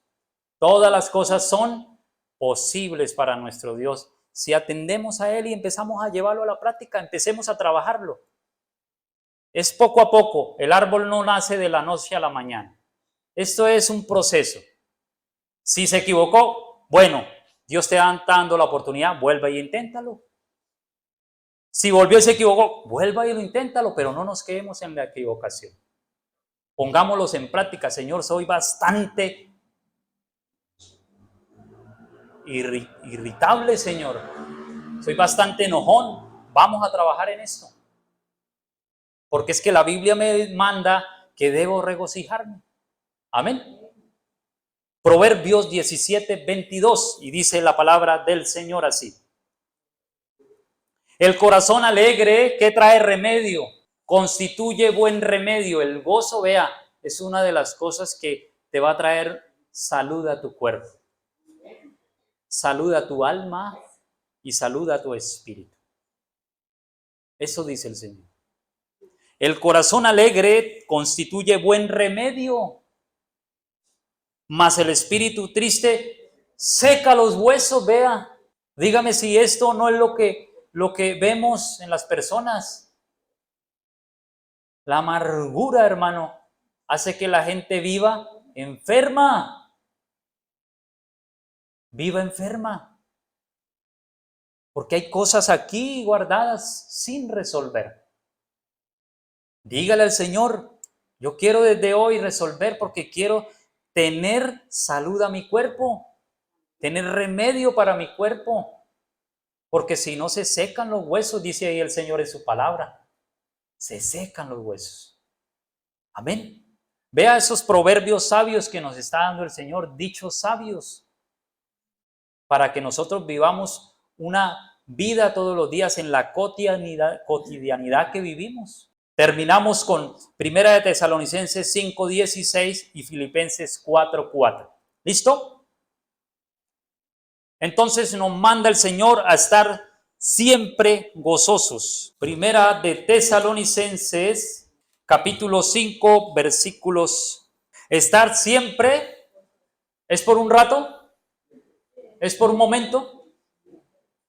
B: Todas las cosas son posibles para nuestro Dios. Si atendemos a Él y empezamos a llevarlo a la práctica, empecemos a trabajarlo. Es poco a poco, el árbol no nace de la noche a la mañana. Esto es un proceso. Si se equivocó, bueno, Dios te está dando la oportunidad, vuelva y inténtalo. Si volvió y se equivocó, vuelva y lo inténtalo, pero no nos quedemos en la equivocación. Pongámoslos en práctica. Señor, soy bastante irritable, Señor. Soy bastante enojón. Vamos a trabajar en esto. Porque es que la Biblia me manda que debo regocijarme. Amén. Proverbios 17:22, y dice la palabra del Señor así. El corazón alegre, ¿qué trae remedio? Constituye buen remedio. El gozo, vea, es una de las cosas que te va a traer salud a tu cuerpo, salud a tu alma y salud a tu espíritu. Eso dice el Señor. El corazón alegre constituye buen remedio, mas el espíritu triste seca los huesos, vea. Dígame si esto no es lo que vemos en las personas. La amargura, hermano, hace que la gente viva enferma. Viva enferma. Porque hay cosas aquí guardadas sin resolver. Dígale al Señor, yo quiero desde hoy resolver porque quiero tener salud a mi cuerpo, tener remedio para mi cuerpo. Porque si no se secan los huesos, dice ahí el Señor en su palabra, se secan los huesos. Amén. Vea esos proverbios sabios que nos está dando el Señor, dichos sabios, para que nosotros vivamos una vida todos los días en la cotidianidad que vivimos. Terminamos con 1 de Tesalonicenses 5:16 y Filipenses 4:4. ¿Listo? Entonces nos manda el Señor a estar siempre gozosos. 1 de Tesalonicenses, capítulo 5, versículos. Estar siempre, ¿es por un rato? ¿Es por un momento?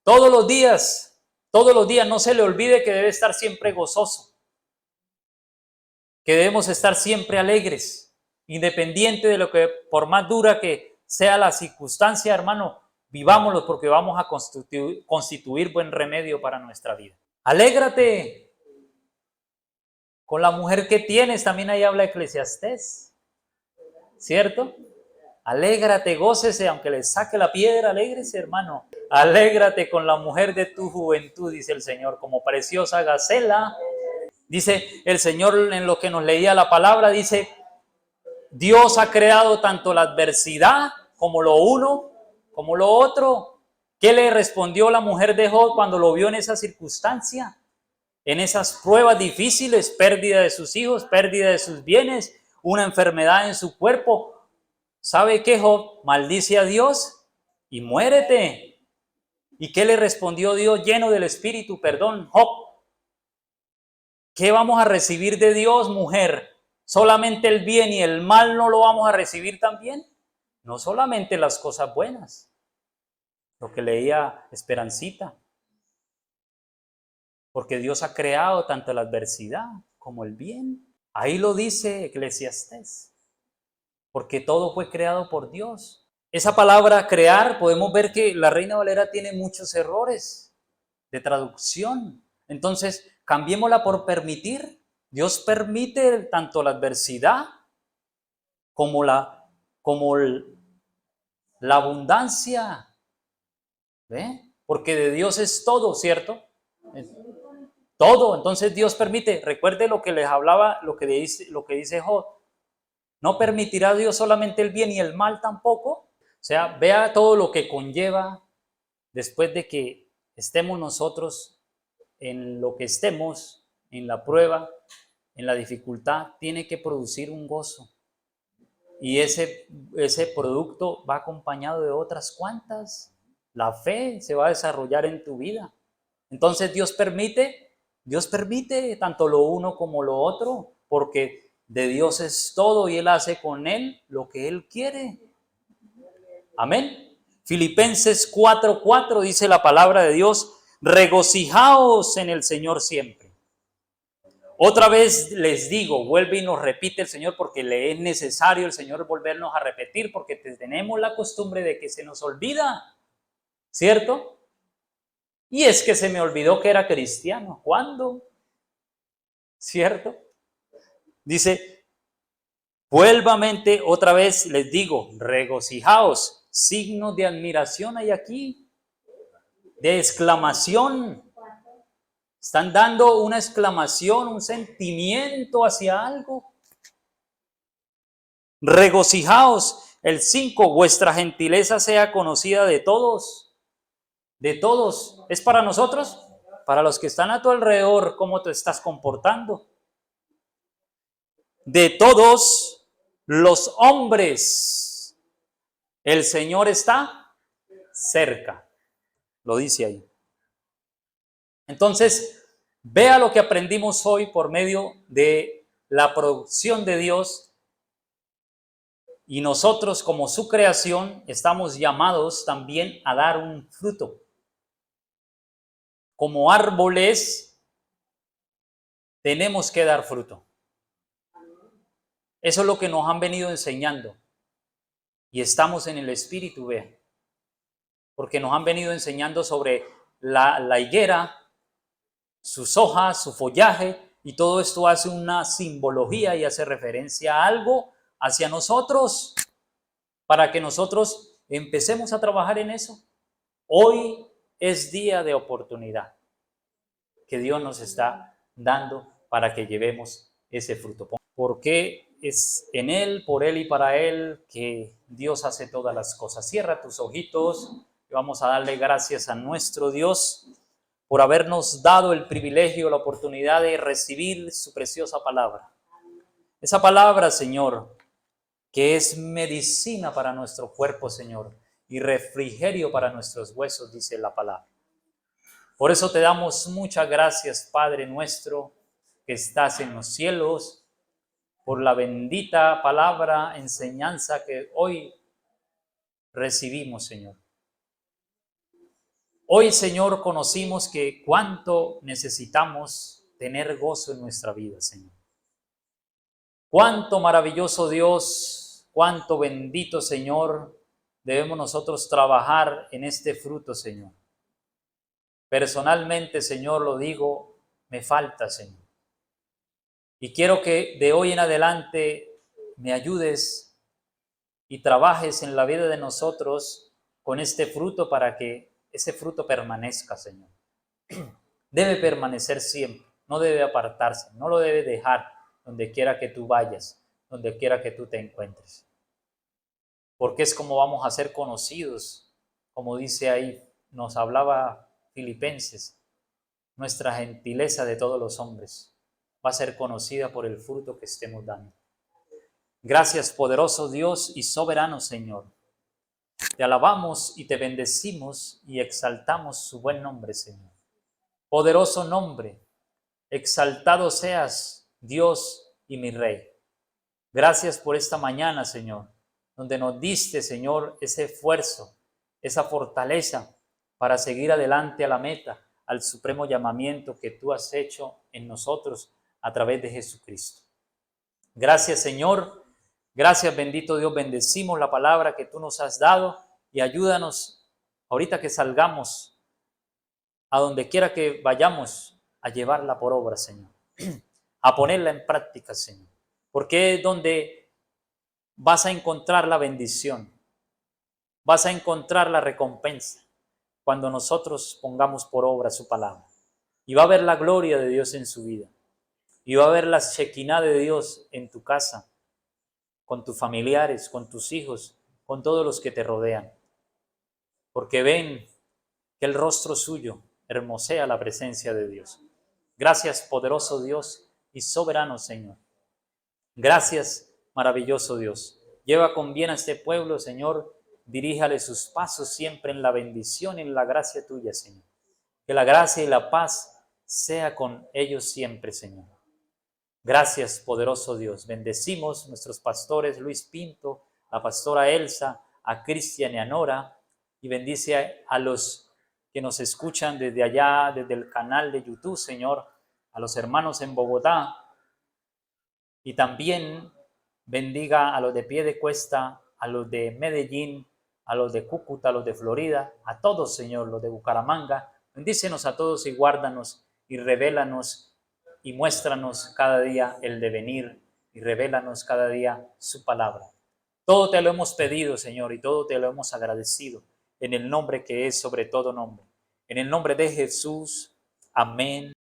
B: Todos los días, no se le olvide que debe estar siempre gozoso. Que debemos estar siempre alegres, independiente de lo que, por más dura que sea la circunstancia, hermano, vivámoslo porque vamos a constituir buen remedio para nuestra vida. Alégrate con la mujer que tienes, también ahí habla Eclesiastés, ¿cierto? Alégrate, gócese, aunque le saque la piedra, alégrese, hermano. Alégrate con la mujer de tu juventud, dice el Señor, como preciosa gacela. Dice el Señor en lo que nos leía la palabra, dice, Dios ha creado tanto la adversidad como lo uno, como lo otro. ¿Qué le respondió la mujer de Job cuando lo vio en esa circunstancia? En esas pruebas difíciles, pérdida de sus hijos, pérdida de sus bienes, una enfermedad en su cuerpo. ¿Sabe qué, Job? Maldice a Dios y muérete. ¿Y qué le respondió Dios lleno del Espíritu? Perdón, Job, ¿qué vamos a recibir de Dios, mujer? ¿Solamente el bien y el mal no lo vamos a recibir también? No solamente las cosas buenas. Lo que leía Esperancita. Porque Dios ha creado tanto la adversidad como el bien. Ahí lo dice Eclesiastés. Porque todo fue creado por Dios. Esa palabra crear, podemos ver que la Reina Valera tiene muchos errores de traducción. Entonces, cambiémosla por permitir. Dios permite tanto la adversidad como la abundancia. ¿Ve? Porque de Dios es todo, ¿cierto? Todo. Entonces Dios permite. Recuerde lo que les hablaba, lo que dice Job. No permitirá Dios solamente el bien y el mal tampoco. O sea, vea todo lo que conlleva después de que estemos nosotros en lo que estemos, en la prueba, en la dificultad, tiene que producir un gozo. Y ese producto va acompañado de otras cuantas. La fe se va a desarrollar en tu vida. Entonces Dios permite tanto lo uno como lo otro, porque de Dios es todo y Él hace con Él lo que Él quiere. Amén. Filipenses 4:4 dice la palabra de Dios: regocijaos en el Señor siempre. Otra vez les digo, vuelve y nos repite el Señor, porque le es necesario el Señor volvernos a repetir, porque tenemos la costumbre de que se nos olvida, ¿cierto? Y es que se me olvidó que era cristiano. ¿Cuándo? ¿Cierto? Dice, vuelvamente otra vez les digo, regocijaos. Signos de admiración hay aquí, de exclamación. Están dando una exclamación, un sentimiento hacia algo. Regocijaos. El 5, vuestra gentileza sea conocida de todos. De todos. ¿Es para nosotros? Para los que están a tu alrededor, ¿cómo te estás comportando? De todos los hombres. El Señor está cerca. Lo dice ahí. Entonces, vea lo que aprendimos hoy por medio de la producción de Dios. Y nosotros, como su creación, estamos llamados también a dar un fruto. Como árboles, tenemos que dar fruto. Eso es lo que nos han venido enseñando. Y estamos en el Espíritu, vea. Porque nos han venido enseñando sobre la higuera, sus hojas, su follaje, y todo esto hace una simbología y hace referencia a algo hacia nosotros, para que nosotros empecemos a trabajar en eso. Hoy es día de oportunidad que Dios nos está dando para que llevemos ese fruto. Porque es en Él, por Él y para Él que Dios hace todas las cosas. Cierra tus ojitos y vamos a darle gracias a nuestro Dios por habernos dado el privilegio, la oportunidad de recibir su preciosa palabra. Esa palabra, Señor, que es medicina para nuestro cuerpo, Señor, y refrigerio para nuestros huesos, dice la palabra. Por eso te damos muchas gracias, Padre nuestro, que estás en los cielos, por la bendita palabra, enseñanza que hoy recibimos, Señor. Hoy, Señor, conocimos que cuánto necesitamos tener gozo en nuestra vida, Señor. Cuánto maravilloso Dios, cuánto bendito Señor, debemos nosotros trabajar en este fruto, Señor. Personalmente, Señor, lo digo, me falta, Señor. Y quiero que de hoy en adelante me ayudes y trabajes en la vida de nosotros con este fruto para que ese fruto permanezca, Señor. Debe permanecer siempre, no debe apartarse, no lo debe dejar donde quiera que tú vayas, donde quiera que tú te encuentres. Porque es como vamos a ser conocidos, como dice ahí, nos hablaba Filipenses, nuestra gentileza de todos los hombres va a ser conocida por el fruto que estemos dando. Gracias, poderoso Dios y soberano Señor. Te alabamos y te bendecimos y exaltamos su buen nombre, Señor. Poderoso nombre, exaltado seas, Dios y mi Rey. Gracias por esta mañana, Señor, donde nos diste, Señor, ese esfuerzo, esa fortaleza para seguir adelante a la meta, al supremo llamamiento que tú has hecho en nosotros a través de Jesucristo. Gracias, Señor. Gracias, bendito Dios. Bendecimos la palabra que tú nos has dado y ayúdanos ahorita que salgamos a donde quiera que vayamos a llevarla por obra, Señor, a ponerla en práctica, Señor, porque es donde vas a encontrar la bendición, vas a encontrar la recompensa cuando nosotros pongamos por obra su palabra. Y va a ver la gloria de Dios en su vida, y va a ver la Shekinah de Dios en tu casa, con tus familiares, con tus hijos, con todos los que te rodean, porque ven que el rostro suyo hermosea la presencia de Dios. Gracias, poderoso Dios y soberano Señor. Gracias, maravilloso Dios. Lleva con bien a este pueblo, Señor. Diríjale sus pasos siempre en la bendición y en la gracia tuya, Señor. Que la gracia y la paz sea con ellos siempre, Señor. Gracias, poderoso Dios. Bendecimos nuestros pastores Luis Pinto, a pastora Elsa, a Cristian y a Nora, y bendice a los que nos escuchan desde allá, desde el canal de YouTube, Señor, a los hermanos en Bogotá, y también bendiga a los de Piedecuesta, a los de Medellín, a los de Cúcuta, a los de Florida, a todos, Señor, los de Bucaramanga. Bendícenos a todos y guárdanos y revélanos y muéstranos cada día el devenir y revélanos cada día su palabra. Todo te lo hemos pedido, Señor, y todo te lo hemos agradecido en el nombre que es sobre todo nombre. En el nombre de Jesús. Amén.